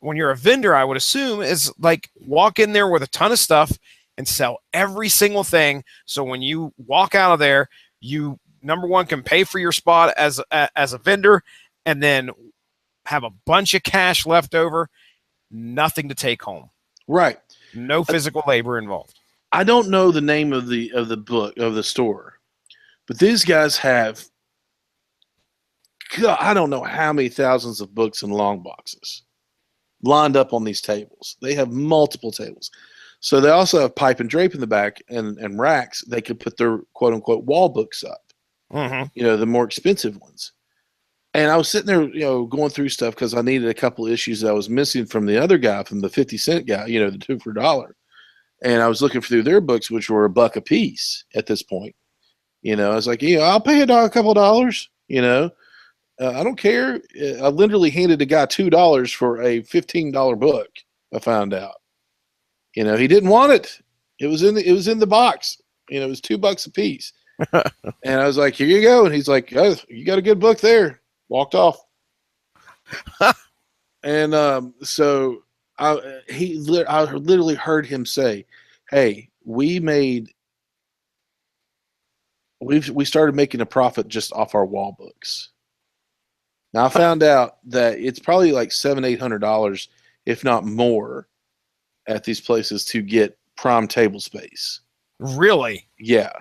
a vendor, I would assume, is like walk in there with a ton of stuff and sell every single thing. So when you walk out of there, you, number one, can pay for your spot as a vendor, and then have a bunch of cash left over, nothing to take home. Right. No physical labor involved. I don't know the name of the book of the store, but these guys have, God, I don't know how many thousands of books in long boxes lined up on these tables. They have multiple tables. So they also have pipe and drape in the back and racks. They could put their quote unquote wall books up, the more expensive ones. And I was sitting there, going through stuff because I needed a couple of issues that I was missing from the other guy, from the 50-cent guy, the 2 for $1. And I was looking through their books, which were $1 a piece at this point. I was like, I'll pay a couple of dollars, I don't care. I literally handed the guy $2 for a $15 book. I found out, he didn't want it. It was in the box. It was $2 a piece. And I was like, here you go. And he's like, oh, you got a good book there. Walked off. And so I literally heard him say, hey, we started making a profit just off our wall books. Now I found out that it's probably like $700-800, if not more, at these places to get prime table space. Really? Yeah.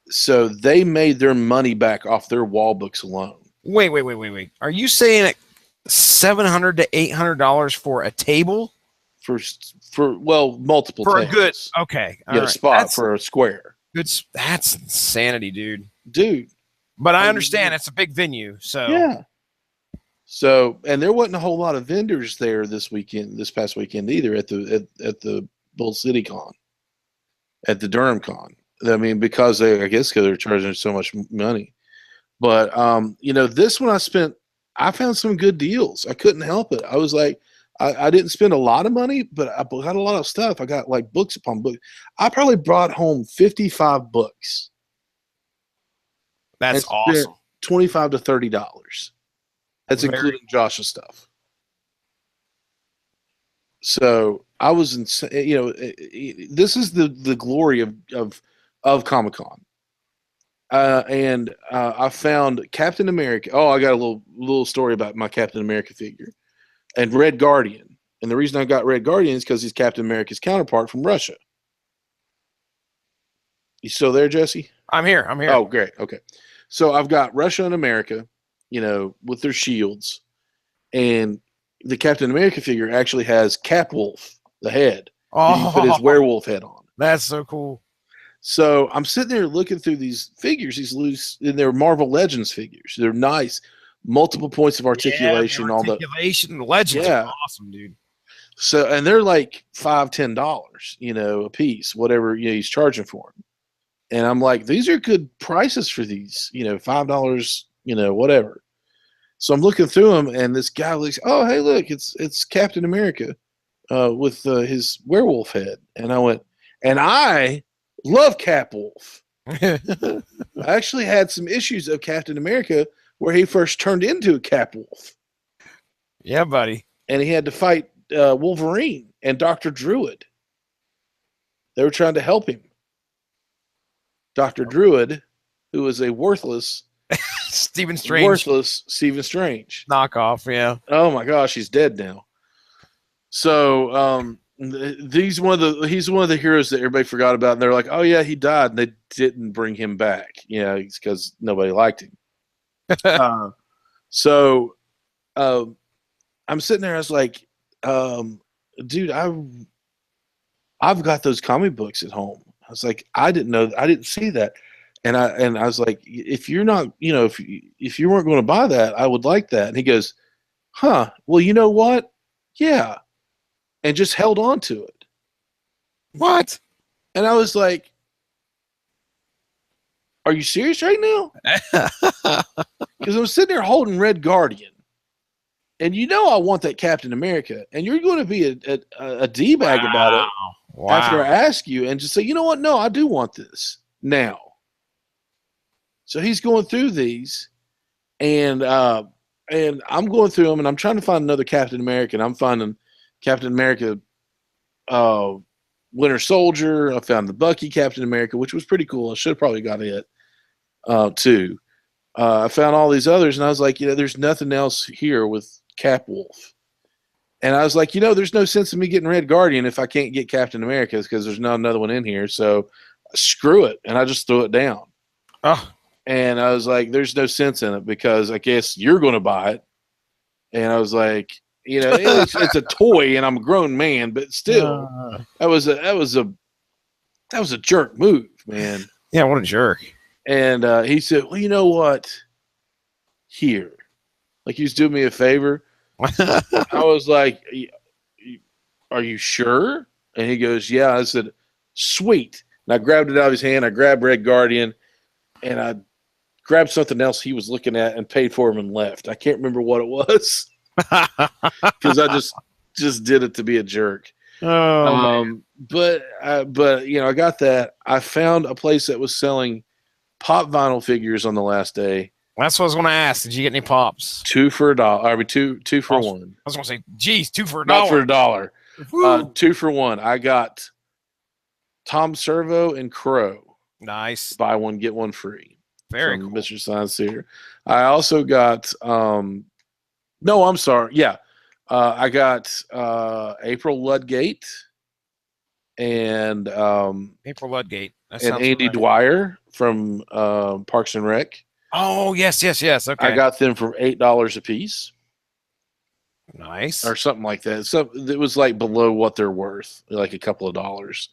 So they made their money back off their wall books alone. Wait. Are you saying $700 to $800 for a table? For multiple for tables. A good, okay. Get a spot for a square. That's insanity, dude. But I understand it's a big venue, so yeah. So, and there wasn't a whole lot of vendors there this past weekend either at the Bull City Con, at the Durham Con. I mean, because they're charging so much money. But this one I found some good deals. I couldn't help it. I was like, I didn't spend a lot of money, but I got a lot of stuff. I got like books upon books. I probably brought home 55 books. That's awesome. $25 to $30. That's including Josh's stuff. So I was insane. This is the glory of Comic-Con. And I found Captain America. Oh, I got a little story about my Captain America figure and Red Guardian. And the reason I got Red Guardian is because he's Captain America's counterpart from Russia. You still there, Jesse? I'm here. Oh, great. Okay. So I've got Russia and America, with their shields. And the Captain America figure actually has Capwolf, the head. Oh, he put his werewolf head on. That's so cool. So I'm sitting there looking through these figures, these loose, and they're Marvel Legends figures. They're nice. multiple points of Yeah, articulation, the all the articulation, the legends are yeah. awesome, dude. So, and they're like $5-10, a piece, whatever he's charging for them. And I'm like, these are good prices for these, $5, whatever. So I'm looking through them, and this guy looks, oh, hey, look, it's Captain America with his werewolf head. And I went, and I love Cap Wolf. I actually had some issues of Captain America where he first turned into a Cap Wolf. Yeah, buddy. And he had to fight Wolverine and Dr. Druid. They were trying to help him. Dr. Druid, who was a worthless Stephen Strange. Worthless Stephen Strange. Knockoff, yeah. Oh my gosh, he's dead now. So he's one of the heroes that everybody forgot about, and they're like, oh yeah, he died, and they didn't bring him back. It's because nobody liked him. So I'm sitting there, I was like, dude, I've got those comic books at home. I was like, I didn't see that. And I was like, if you're not, if you weren't going to buy that, I would like that. And he goes, huh, well, you know what? Yeah. And just held on to it. What? And I was like, are you serious right now? Because I'm sitting there holding Red Guardian. And I want that Captain America. And you're going to be a D-bag about it after I ask you and just say, you know what? No, I do want this now. So he's going through these, and I'm going through them, and I'm trying to find another Captain America. And I'm finding Captain America, Winter Soldier. I found the Bucky Captain America, which was pretty cool. I should have probably got it too. I found all these others, and I was like, there's nothing else here with Cap Wolf. And I was like, there's no sense in me getting Red Guardian if I can't get Captain America because there's not another one in here. So screw it, and I just threw it down. Oh. And I was like, there's no sense in it because I guess you're going to buy it. And I was like, it's a toy and I'm a grown man, but still, that was a jerk move, man. Yeah, what a jerk. And he said, well, you know what? Here. Like he was doing me a favor. I was like, are you sure? And he goes, yeah. I said, sweet. And I grabbed it out of his hand. I grabbed Red Guardian and I grabbed something else he was looking at and paid for him and left. I can't remember what it was because I just did it to be a jerk. But I got that. I found a place that was selling pop vinyl figures on the last day. That's what I was going to ask. Did you get any pops? $2 for $1. I mean, two for one. I was going to say, geez, $2 for $1. Not for $1. 2 for 1. I got Tom Servo and Crow. Nice. Buy one, get one free. Very cool. Mr. Science Theater. I also got no, I'm sorry. Yeah. I got April Ludgate and April Ludgate. And Andy Dwyer from Parks and Rec. Oh, yes. Okay. I got them for $8 a piece. Nice. Or something like that. So it was like below what they're worth, like a couple of dollars,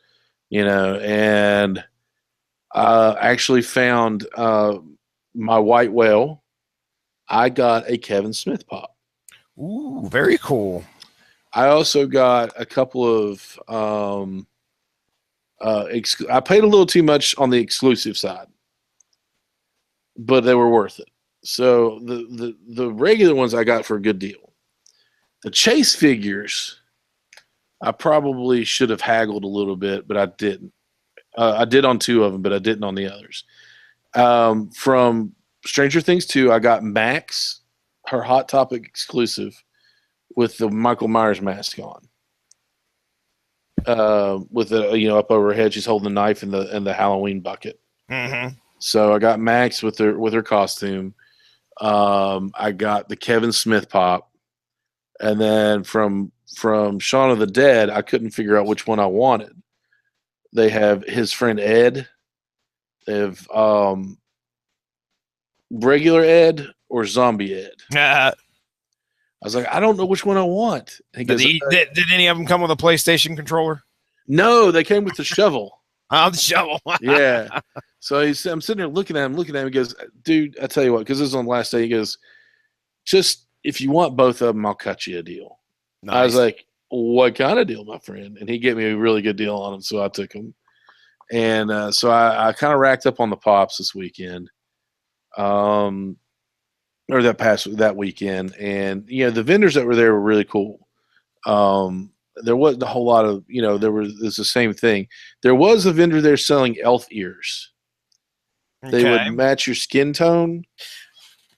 and actually found my white whale. I got a Kevin Smith pop. Ooh, very cool. I also got a couple of I paid a little too much on the exclusive side, but they were worth it. So the regular ones I got for a good deal. The Chase figures, I probably should have haggled a little bit, but I didn't. I did on 2 of them, but I didn't on the others. From Stranger Things 2, I got Max, her Hot Topic exclusive, with the Michael Myers mask on. With the up over her head, she's holding the knife in the Halloween bucket. Mm-hmm. So I got Max with her costume. I got the Kevin Smith pop, and then from Shaun of the Dead, I couldn't figure out which one I wanted. They have his friend Ed. They have regular Ed or zombie Ed. I was like, I don't know which one I want. Did any of them come with a PlayStation controller? No, they came with the shovel. Oh, the shovel. just if you want both of them, I'll cut you a deal. I was Nice. like, what kind of deal, my friend? And he gave me a really good deal on them, so I took them. And so I kind of racked up on the pops this weekend, or that weekend. And the vendors that were there were really cool. There wasn't a whole lot of it's the same thing. There was a vendor there selling elf ears. They Okay. would match your skin tone.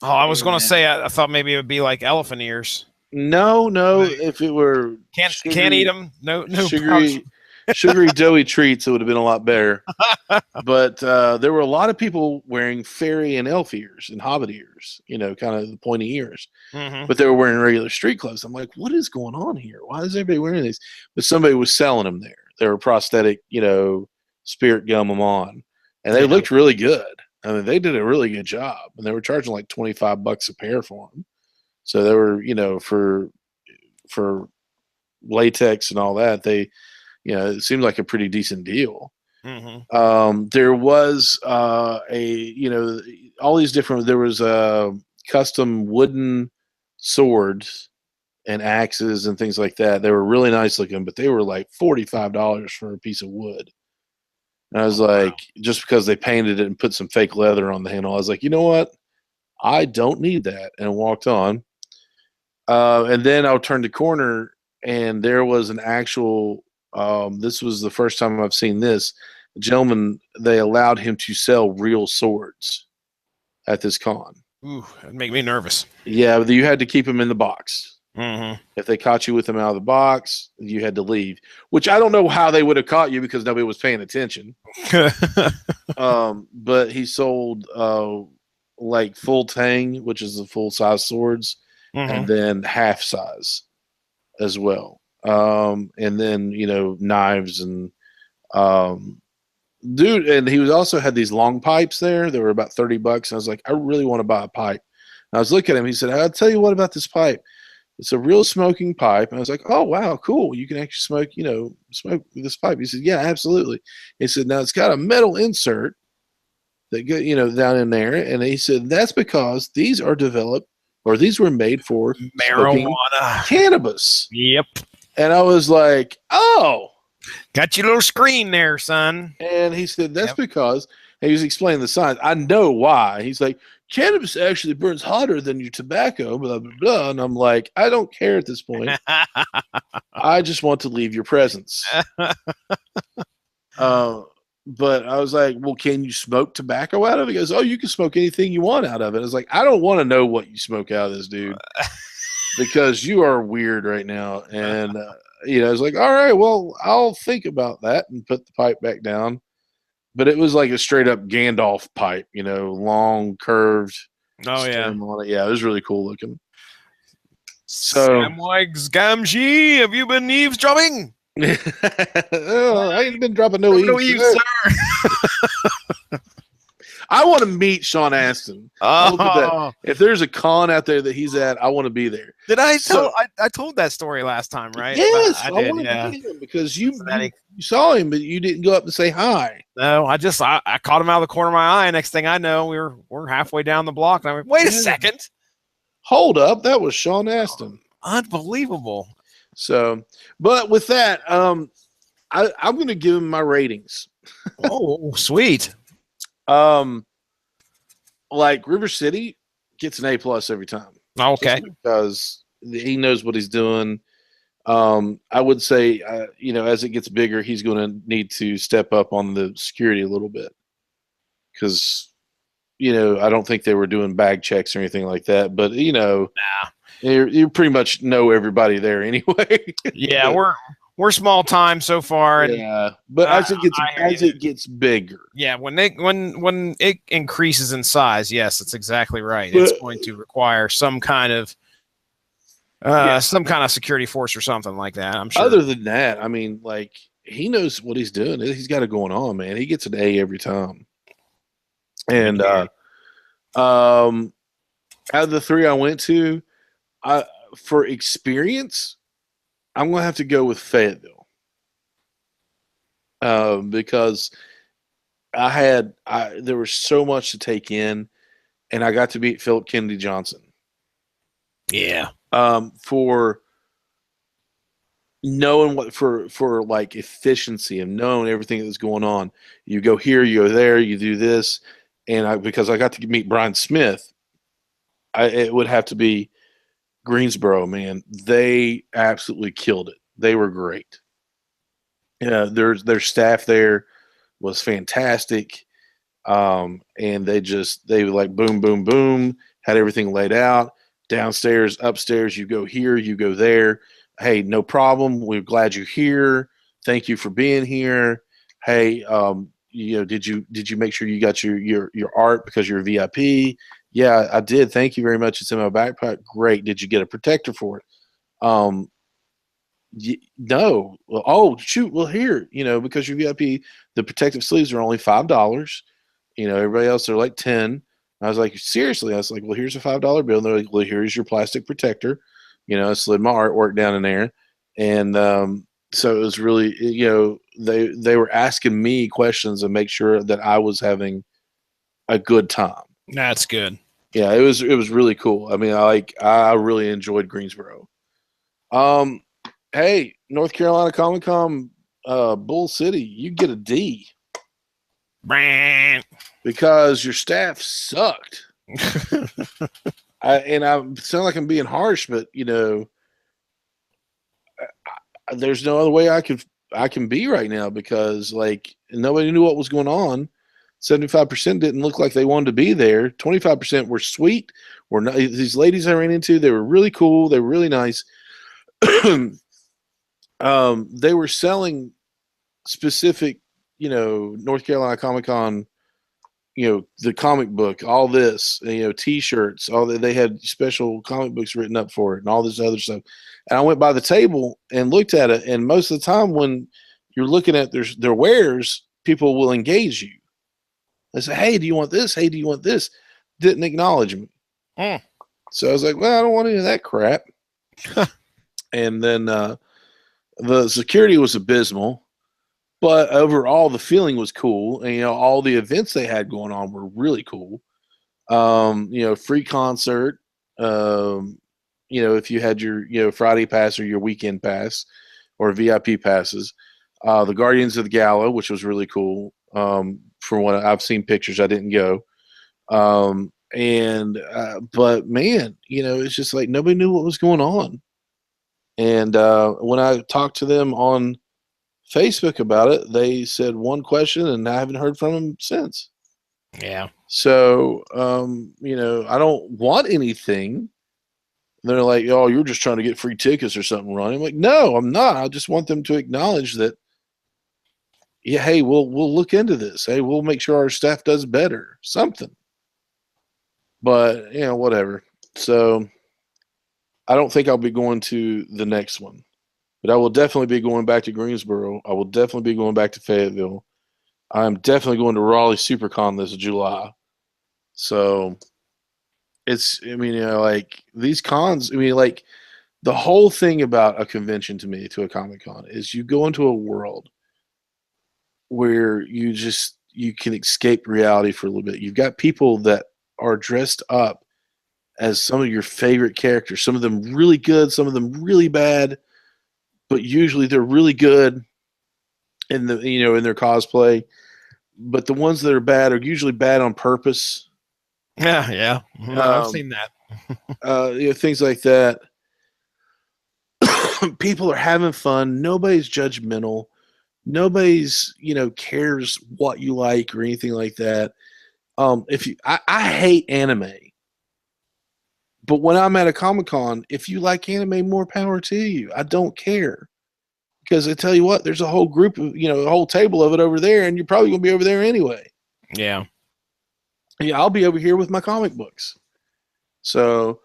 Oh, I was going to And say I thought maybe it would be like elephant ears. no, if it were Can't eat them. No sugary, doughy treats, it would have been a lot better. But there were a lot of people wearing fairy and elf ears and hobbit ears, kind of the pointy ears. Mm-hmm. But they were wearing regular street clothes. I'm like, what is going on here? Why is everybody wearing these? But somebody was selling them there. They were prosthetic, spirit gum them on, and they looked really good. I mean, they did a really good job, and they were charging like $25 a pair for them. So they were, for latex and all that, it seemed like a pretty decent deal. Mm-hmm. There was all these different. There was custom wooden swords and axes and things like that. They were really nice looking, but they were like $45 for a piece of wood. And I was like, just because they painted it and put some fake leather on the handle, I was like, you know what? I don't need that, and walked on. And then I turned the corner, and there was an actual. This was the first time I've seen this. The gentleman, they allowed him to sell real swords at this con. Ooh, that'd make me nervous. Yeah, you had to keep them in the box. Mm-hmm. If they caught you with them out of the box, you had to leave. Which I don't know how they would have caught you because nobody was paying attention. But he sold like full tang, which is the full size swords, and then half size as well. And then knives and dude, and he was also had these long pipes there. They were about $30. And I was like, I really want to buy a pipe. And I was looking at him. He said, I'll tell you what about this pipe. It's a real smoking pipe. And I was like, oh wow, cool. You can actually smoke this pipe. He said, yeah, absolutely. He said, now it's got a metal insert that go, down in there. And he said, that's because these are developed, or these were made for marijuana cannabis. Yep. And I was like, oh, got your little screen there, son. And he said, that's because, and he was explaining the science. I know why. He's like, cannabis actually burns hotter than your tobacco, blah, blah, blah. And I'm like, I don't care at this point. I just want to leave your presence. But I was like, well, can you smoke tobacco out of it? He goes, oh, you can smoke anything you want out of it. I was like, I don't want to know what you smoke out of this, dude, because you are weird right now. And, I was like, all right, well, I'll think about that, and put the pipe back down. But it was like a straight up Gandalf pipe, long, curved. Oh, yeah. On it. Yeah, it was really cool looking. So, Samwise Gamgee, have you been eavesdropping? Oh, I ain't been dropping no eaves, sir. I want to meet Sean Astin. If there's a con out there that he's at, I want to be there. Did I tell? I told that story last time, right? Yes, I want to meet him because you saw him, but you didn't go up and say hi. No, I caught him out of the corner of my eye. Next thing I know, we're halfway down the block, and I went, wait a second, hold up, that was Sean Astin. Unbelievable. So, but with that, I'm going to give him my ratings. Oh, sweet. Like River City gets an A+ every time. Okay, because he knows what he's doing. I would say, as it gets bigger, he's going to need to step up on the security a little bit because, I don't think they were doing bag checks or anything like that. But you pretty much know everybody there anyway. Yeah, we're small time so far. And yeah, but as it gets bigger, yeah, when it increases in size, yes, that's exactly right. It's going to require some kind of security force or something like that. I'm sure. Other than that, I mean, like he knows what he's doing. He's got it going on, man. He gets an A every time. And out of the three I went to, for experience, I'm going to have to go with Fayetteville. Because there was so much to take in, and I got to meet Philip Kennedy Johnson. Yeah. For knowing what for like efficiency and knowing everything that's going on. You go here, you go there, you do this, and because I got to meet Brian Smith, it would have to be Greensboro. Man, they absolutely killed it. They were great. Yeah, their staff there was fantastic. And they like boom, boom, boom, had everything laid out downstairs, upstairs. You go here, you go there. Hey, no problem. We're glad you're here. Thank you for being here. Hey, did you make sure you got your art because you're a VIP? Yeah, I did. Thank you very much. It's in my backpack. Great. Did you get a protector for it? Um, no. Well, oh shoot. Well, here, because you're VIP, the protective sleeves are only $5. Everybody else they're like 10. I was like, seriously? I was like, well, here's a $5 bill. And they're like, well, here's your plastic protector. I slid my artwork down in there, and so it was really, they were asking me questions and make sure that I was having a good time. That's good. Yeah, it was really cool. I mean, I really enjoyed Greensboro. Um, hey, North Carolina Comic Con, Bull City, you get a D because your staff sucked. I sound like I'm being harsh, but there's no other way I can be right now because like nobody knew what was going on. 75% didn't look like they wanted to be there. 25% were sweet. Were not, these ladies I ran into, they were really cool. They were really nice. They were selling specific, North Carolina Comic Con, the comic book, all this, T-shirts, all that. They had special comic books written up for it, and all this other stuff. And I went by the table and looked at it, and most of the time when you're looking at their wares, people will engage you. They say, "Hey, do you want this? Hey, do you want this?" Didn't acknowledge me. Mm. So I was like, "Well, I don't want any of that crap." And then the security was abysmal. But overall, the feeling was cool, and all the events they had going on were really cool. Free concert. If you had your Friday pass or your weekend pass or VIP passes, the Guardians of the Gala, which was really cool. From what I've seen pictures, I didn't go. But man, it's just like nobody knew what was going on. And when I talked to them on Facebook about it, they said one question, and I haven't heard from them since. Yeah. So, I don't want anything. They're like, "Oh, you're just trying to get free tickets or something, Ronnie." I'm like, "No, I'm not. I just want them to acknowledge that. Yeah, hey, we'll look into this. Hey, we'll make sure our staff does better. Something." But whatever. So, I don't think I'll be going to the next one, but I will definitely be going back to Greensboro. I will definitely be going back to Fayetteville. I'm definitely going to Raleigh SuperCon this July. So I mean, like these cons, I mean, like the whole thing about a convention to me, to a Comic Con, is you go into a world where you can escape reality for a little bit. You've got people that are dressed up as some of your favorite characters, some of them really good, some of them really bad, but usually they're really good in in their cosplay. But the ones that are bad are usually bad on purpose. Yeah. Yeah. I've seen that. Things like that. People are having fun. Nobody's judgmental. Nobody's cares what you like or anything like that. If you, I hate anime, but when I'm at a Comic Con, if you like anime, more power to you. I don't care because I tell you what, there's a whole group of a whole table of it over there, and you're probably gonna be over there anyway. Yeah. Yeah, I'll be over here with my comic books. So,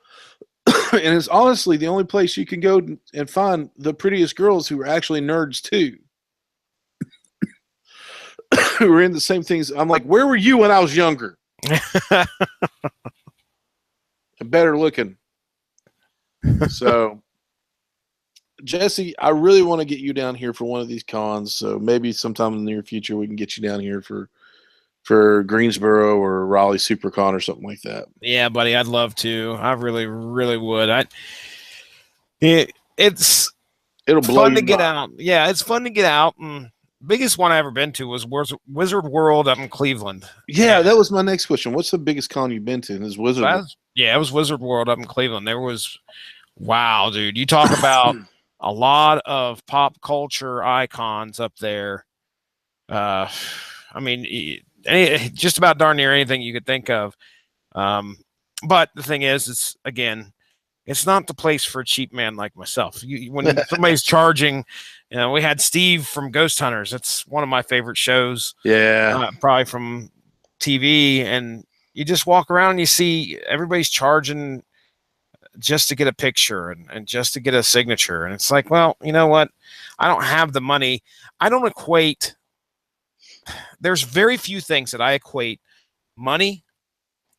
and it's honestly the only place you can go and find the prettiest girls who are actually nerds too, who are in the same things. I'm like, where were you when I was younger? Better looking. So, Jesse, I really want to get you down here for one of these cons. So maybe sometime in the near future we can get you down here for for Greensboro or Raleigh SuperCon or something like that. Yeah, buddy, I'd love to. I really, really would. It's It'll blow fun your to get mind. out. Yeah, it's fun to get out. And biggest one I ever been to was Wizard World up in Cleveland. Yeah, that was my next question. What's the biggest con you've been to? And is Wizard World. Yeah, it was Wizard World up in Cleveland. There was, wow, dude. You talk about a lot of pop culture icons up there. I mean, just about darn near anything you could think of. But the thing is, it's not the place for a cheap man like myself. When somebody's charging, we had Steve from Ghost Hunters. That's one of my favorite shows. Yeah. Probably from TV. And you just walk around and you see everybody's charging just to get a picture and just to get a signature. And it's like, well, you know what? I don't have the money. I don't equate. There's very few things that I equate money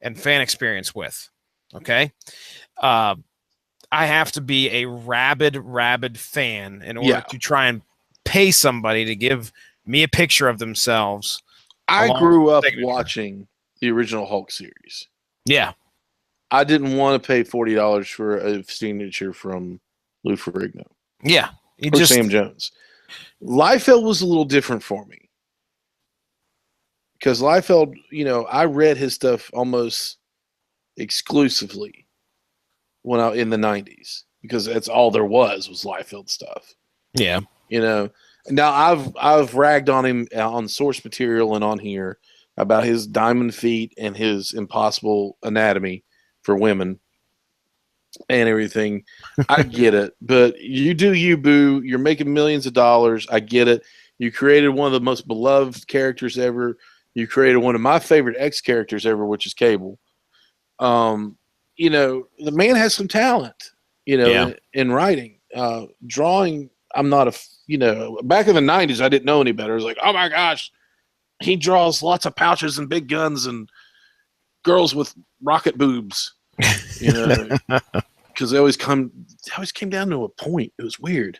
and fan experience with. Okay. I have to be a rabid fan in order to try and pay somebody to give me a picture of themselves. I grew up watching the original Hulk series. Yeah. I didn't want to pay $40 for a signature from Lou Ferrigno. Yeah. Or Sam Jones. Liefeld was a little different for me. Because Liefeld, I read his stuff almost exclusively in the 90s, because that's all there was Liefeld stuff. Yeah. Now I've ragged on him on source material and on here about his diamond feet and his impossible anatomy for women and everything. I get it, but you do you, boo. You're making millions of dollars. I get it. You created one of the most beloved characters ever. You created one of my favorite X characters ever, which is Cable. The man has some talent, in writing. Drawing, I'm not back in the 90s, I didn't know any better. I was like, oh my gosh, he draws lots of pouches and big guns and girls with rocket boobs, because they always came down to a point. It was weird.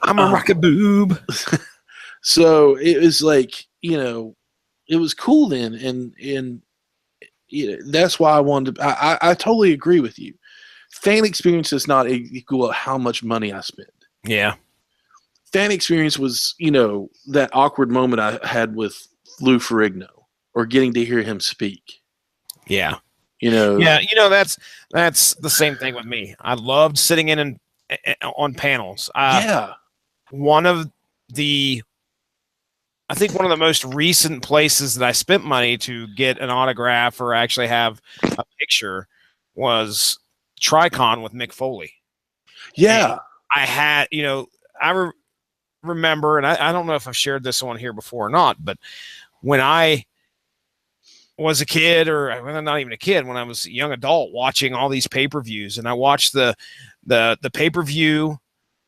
I'm a rocket boob. So it was like, it was cool then. And that's why I wanted to, I totally agree with you. Fan experience is not equal to how much money I spend. Yeah. Fan experience was, that awkward moment I had with Lou Ferrigno, or getting to hear him speak. Yeah. That's the same thing with me. I loved sitting in on panels. I think one of the most recent places that I spent money to get an autograph or actually have a picture was Tricon with Mick Foley. Yeah. And I had, remember, and I don't know if I've shared this on here before or not, but when I was a kid, or not even a kid, when I was a young adult, watching all these pay-per-views, and I watched the pay-per-view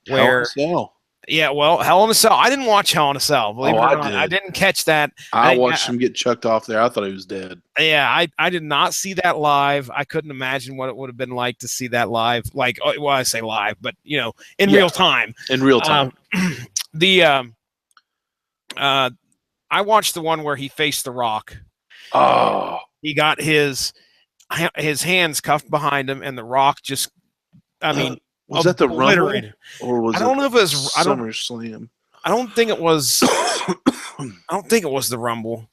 where Hell in a Cell. I didn't watch Hell in a Cell. Believe it or not. I didn't catch that. I watched him get chucked off there. I thought he was dead. Yeah, I did not see that live. I couldn't imagine what it would have been like to see that live. Like, well, I say live, but in real time. In real time. I watched the one where he faced The Rock. Oh, he got his hands cuffed behind him, and The Rock just, was that the Rumble, or was I don't know if it was SummerSlam? I don't think it was. I don't think it was the Rumble.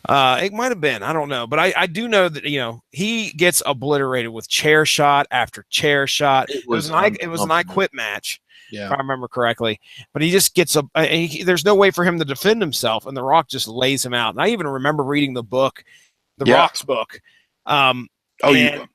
It might have been. I don't know, but I do know that he gets obliterated with chair shot after chair shot. It was an I Quit match, if I remember correctly. But he just gets there's no way for him to defend himself, and The Rock just lays him out. And I even remember reading the book, Rock's book. I read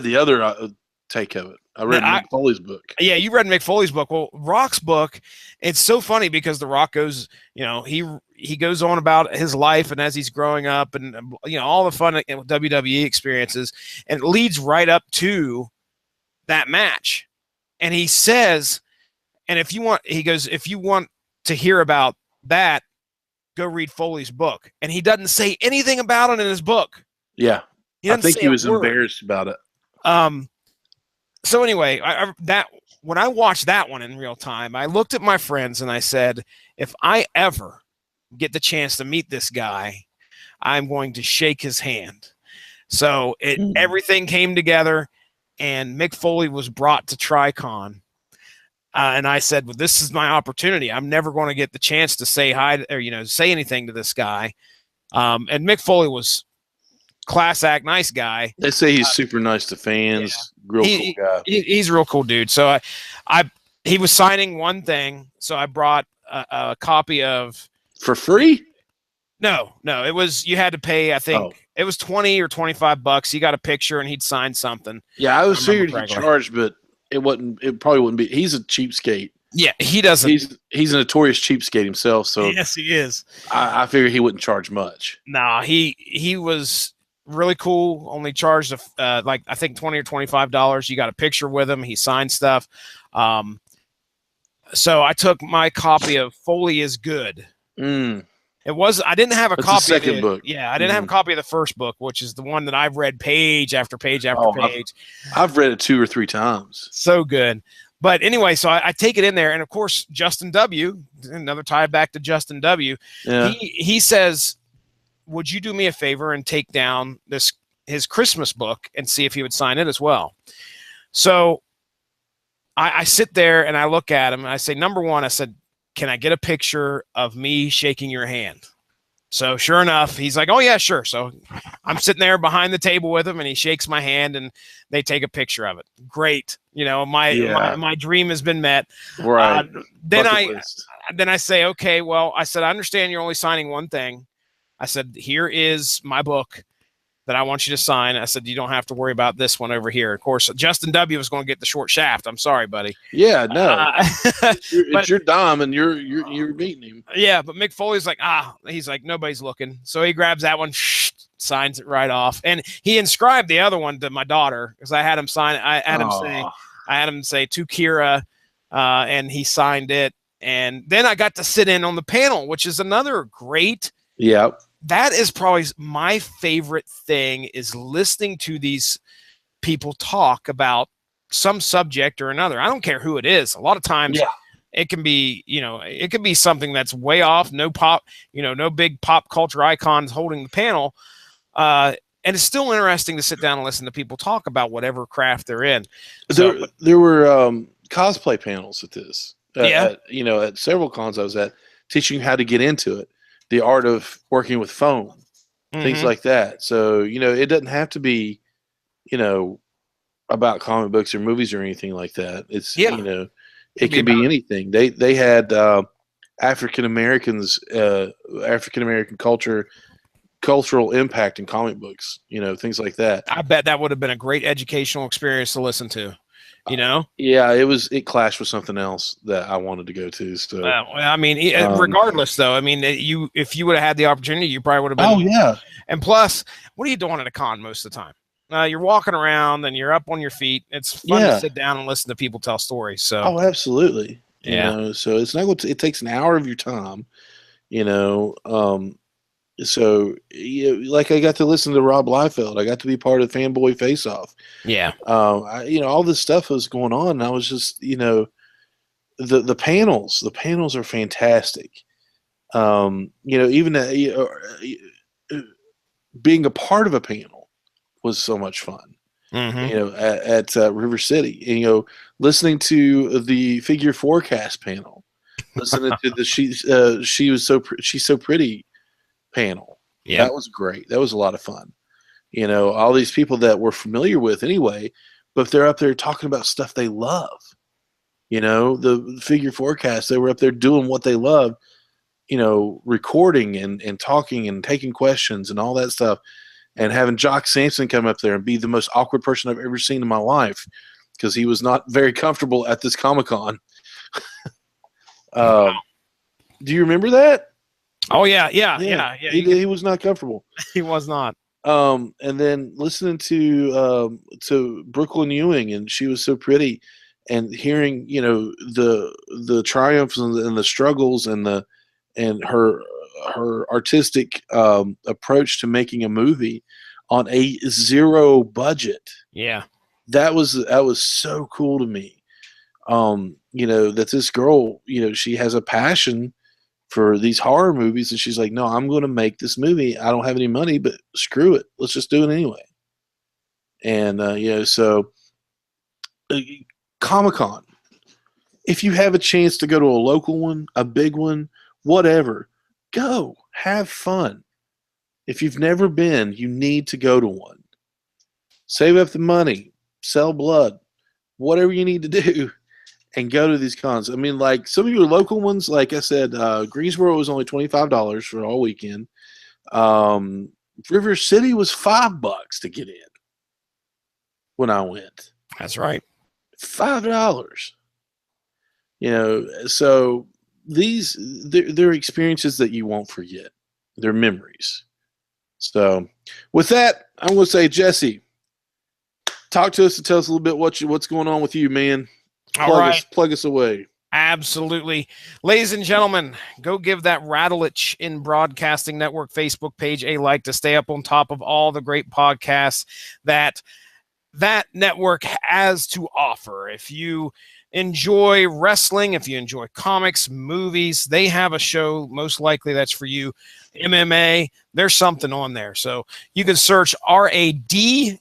the other take of it. I read Mick Foley's book. Yeah, you read Mick Foley's book. Well, Rock's book, it's so funny because The Rock goes, he goes on about his life and as he's growing up and, all the fun WWE experiences, and it leads right up to that match. And he says, and if you want to hear about that, go read Foley's book. And he doesn't say anything about it in his book. Yeah. I think he was embarrassed about it. So anyway, when I watched that one in real time, I looked at my friends and I said, if I ever get the chance to meet this guy, I'm going to shake his hand. So everything came together, and Mick Foley was brought to TriCon. And I said, well, this is my opportunity. I'm never going to get the chance to say hi or, say anything to this guy. And Mick Foley was class act, nice guy. They say he's super nice to fans. Yeah. Real cool guy. He's a real cool dude. So he was signing one thing. So I brought a copy of. For free? No, it was, you had to pay, I think it was $20 or $25. He got a picture and he'd sign something. Yeah, I was figured he charged, but it probably wouldn't be. He's a cheapskate. Yeah, he doesn't. He's a notorious cheapskate himself. So yes, he is. I figured he wouldn't charge much. Nah, he was really cool. Only charged like I think $20 or $25. You got a picture with him. He signed stuff. So I took my copy of Foley is Good. It was, I didn't have a copy. The second book. Yeah, I didn't have a copy of the first book, which is the one that I've read page after page after page. I've read it 2 or 3 times. So good. But anyway, so I take it in there, and of course, Justin W., another tie back to Justin W., he says, would you do me a favor and take down his Christmas book and see if he would sign it as well? So I sit there and I look at him and I say, number one, I said, can I get a picture of me shaking your hand? So sure enough, he's like, oh yeah, sure. So I'm sitting there behind the table with him and he shakes my hand and they take a picture of it. Great. My dream has been met. Right. Then I say, okay, well, I said, I understand you're only signing one thing. I said, here is my book that I want you to sign. I said, you don't have to worry about this one over here. Of course, Justin W. was going to get the short shaft. I'm sorry, buddy. Yeah, no. It's your dime, and you're beating him. Yeah, but Mick Foley's like, he's like, nobody's looking. So he grabs that one, signs it right off. And he inscribed the other one to my daughter because I had him sign it. I had him say to Kira, and he signed it. And then I got to sit in on the panel, which is another great. Yeah. That is probably my favorite thing, is listening to these people talk about some subject or another. I don't care who it is. A lot of times it can be, it could be something that's way off, no big pop culture icons holding the panel. And it's still interesting to sit down and listen to people talk about whatever craft they're in. There were cosplay panels at this. At several cons I was at, teaching you how to get into it. The art of working with foam, things like that. So, it doesn't have to be, about comic books or movies or anything like that. It's, it can be anything. They had African American cultural impact in comic books, things like that. I bet that would have been a great educational experience to listen to. Yeah, it clashed with something else that I wanted to go to. So, regardless, though, if you would have had the opportunity, you probably would have been. Oh yeah. And plus, what are you doing at a con most of the time? You're walking around and you're up on your feet. It's fun to sit down and listen to people tell stories. So, absolutely. Yeah. So it's not. It takes an hour of your time. So, like I got to listen to Rob Liefeld. I got to be part of Fanboy Face Off. Yeah. All this stuff was going on. And I was just, the panels are fantastic. Even being a part of a panel was so much fun. At River City, and, listening to the figure forecast panel, listening to the she's so pretty panel. Yeah, that was great. That was a lot of fun. All these people that we're familiar with anyway, but they're up there talking about stuff they love. The figure forecast, they were up there doing what they love, recording and talking and taking questions and all that stuff, and having Jock Sampson come up there and be the most awkward person I've ever seen in my life because he was not very comfortable at this Comic-Con. Do you remember that? Oh yeah. He was not comfortable. He was not. And then listening to Brooklyn Ewing, and she was so pretty, and hearing the triumphs and the struggles and her artistic approach to making a movie on a zero budget. Yeah, that was so cool to me. That this girl, she has a passion for these horror movies, and she's like, "No, I'm going to make this movie. I don't have any money, but screw it, let's just do it anyway." And so Comic-Con. If you have a chance to go to a local one, a big one, whatever, go have fun. If you've never been, you need to go to one. Save up the money, sell blood, whatever you need to do, and go to these cons. I mean, like some of your local ones, like I said, Greensboro was only $25 for all weekend. River City was $5 to get in when I went. That's right. $5. So they're experiences that you won't forget. They're memories. So with that, I'm going to say, Jesse, talk to us and tell us a little bit what's going on with you, man. Plug us away. Absolutely. Ladies and gentlemen, go give that Rattlich in Broadcasting Network Facebook page a like to stay up on top of all the great podcasts that network has to offer. If you enjoy wrestling, if you enjoy comics, movies, they have a show most likely that's for you. MMA, there's something on there. So you can search RADULICH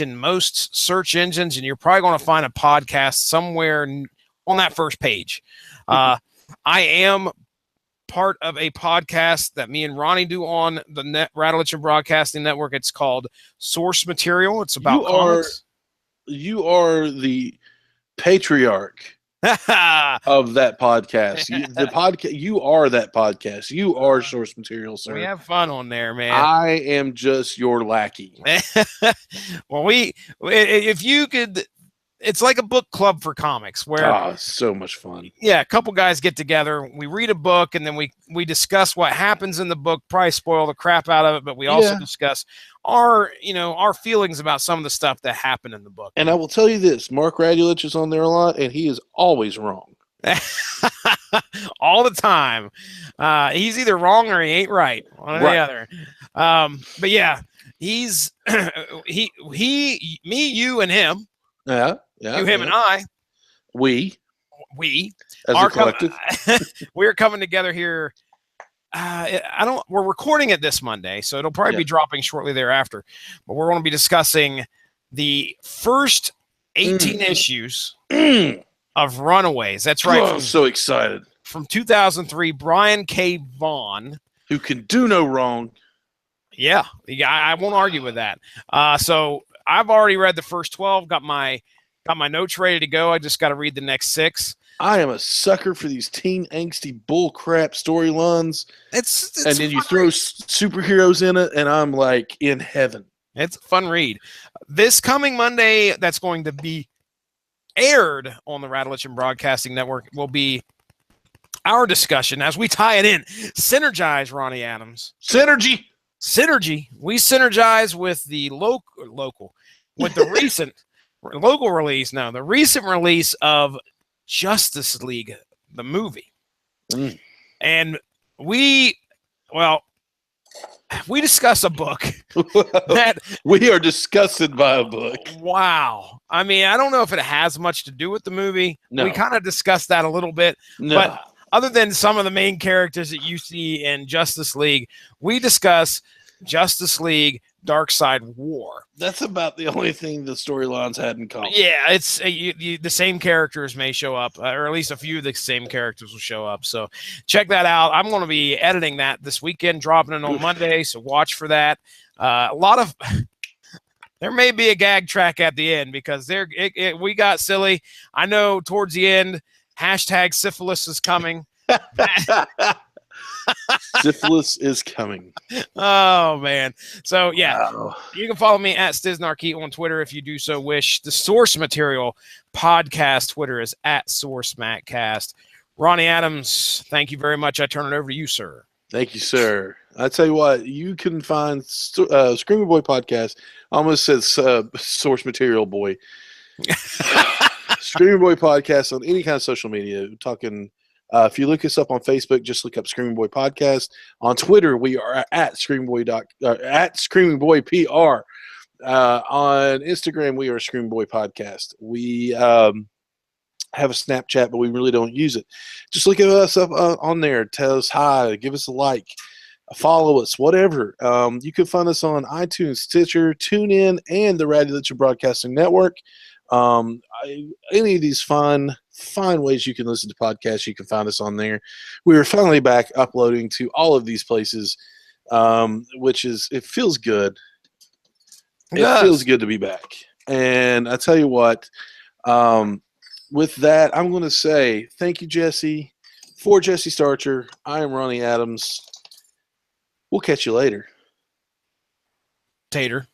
in most search engines, and you're probably going to find a podcast somewhere on that first page. I am part of a podcast that me and Ronnie do on the Rattlich and Broadcasting Network. It's called Source Material. It's about comics. You are the patriarch of that podcast. You are that podcast. You are Source Material, sir. We have fun on there, man. I am just your lackey. Well, if you could, it's like a book club for comics where so much fun. Yeah, a couple guys get together, we read a book, and then we discuss what happens in the book. Probably spoil the crap out of it, but we also discuss our feelings about some of the stuff that happened in the book. And I will tell you this: Mark Radulich is on there a lot, and he is always wrong. All the time. He's either wrong or he ain't right. One or the other. But yeah, he's me, you, and him. Yeah. You, him, and I. We as are a collective. We're coming together here. We're recording it this Monday, so it'll probably be dropping shortly thereafter. But we're going to be discussing the first 18 issues of Runaways. That's right. I'm so excited. From 2003, Brian K. Vaughan. Who can do no wrong. Yeah, I won't argue with that. So I've already read the first 12, got my notes ready to go. I just got to read the next 6. I am a sucker for these teen angsty bullcrap storylines. It's and then you throw superheroes in it, and I'm like in heaven. It's a fun read. This coming Monday, that's going to be aired on the Rattlich and Broadcasting Network, will be our discussion as we tie it in. Synergize, Ronnie Adams. Synergy. We synergize with the local, with the recent local release. No, the recent release of Justice League, the movie. And we discuss a book that we are disgusted by a book. Wow. I mean, I don't know if it has much to do with the movie. No. We kind of discussed that a little bit. No. But other than some of the main characters that you see in Justice League, we discuss Justice League Darkseid War. That's about the only thing the storylines had in common. Yeah, it's the same characters may show up, or at least a few of the same characters will show up. So check that out. I'm going to be editing that this weekend, dropping it on Monday, so watch for that. There may be a gag track at the end because we got silly. I know towards the end, hashtag syphilis is coming. Syphilis is coming. Oh, man. So, yeah, wow. You can follow me at Stiznarkey on Twitter if you do so wish. The Source Material podcast Twitter is at SourceMattCast. Ronnie Adams, thank you very much. I turn it over to you, sir. Thank you, sir. I tell you what, you can find Screamer Boy podcast. I almost said Source Material Boy. Screamer Boy podcast on any kind of social media. We're talking. If you look us up on Facebook, just look up Screaming Boy Podcast. On Twitter, we are at Screaming Boy PR. On Instagram, we are Screaming Boy Podcast. We have a Snapchat, but we really don't use it. Just look at us up on there. Tell us hi. Give us a like. Follow us, whatever. You can find us on iTunes, Stitcher, TuneIn, and the Radio Literature Broadcasting Network. Any of these fine ways you can listen to podcasts, you can find us on there. We are finally back uploading to all of these places, which is, it feels good. It feels good to be back. And I tell you what, with that, I'm going to say thank you, Jesse. For Jesse Starcher, I am Ronnie Adams. We'll catch you later. Tater.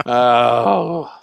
Oh.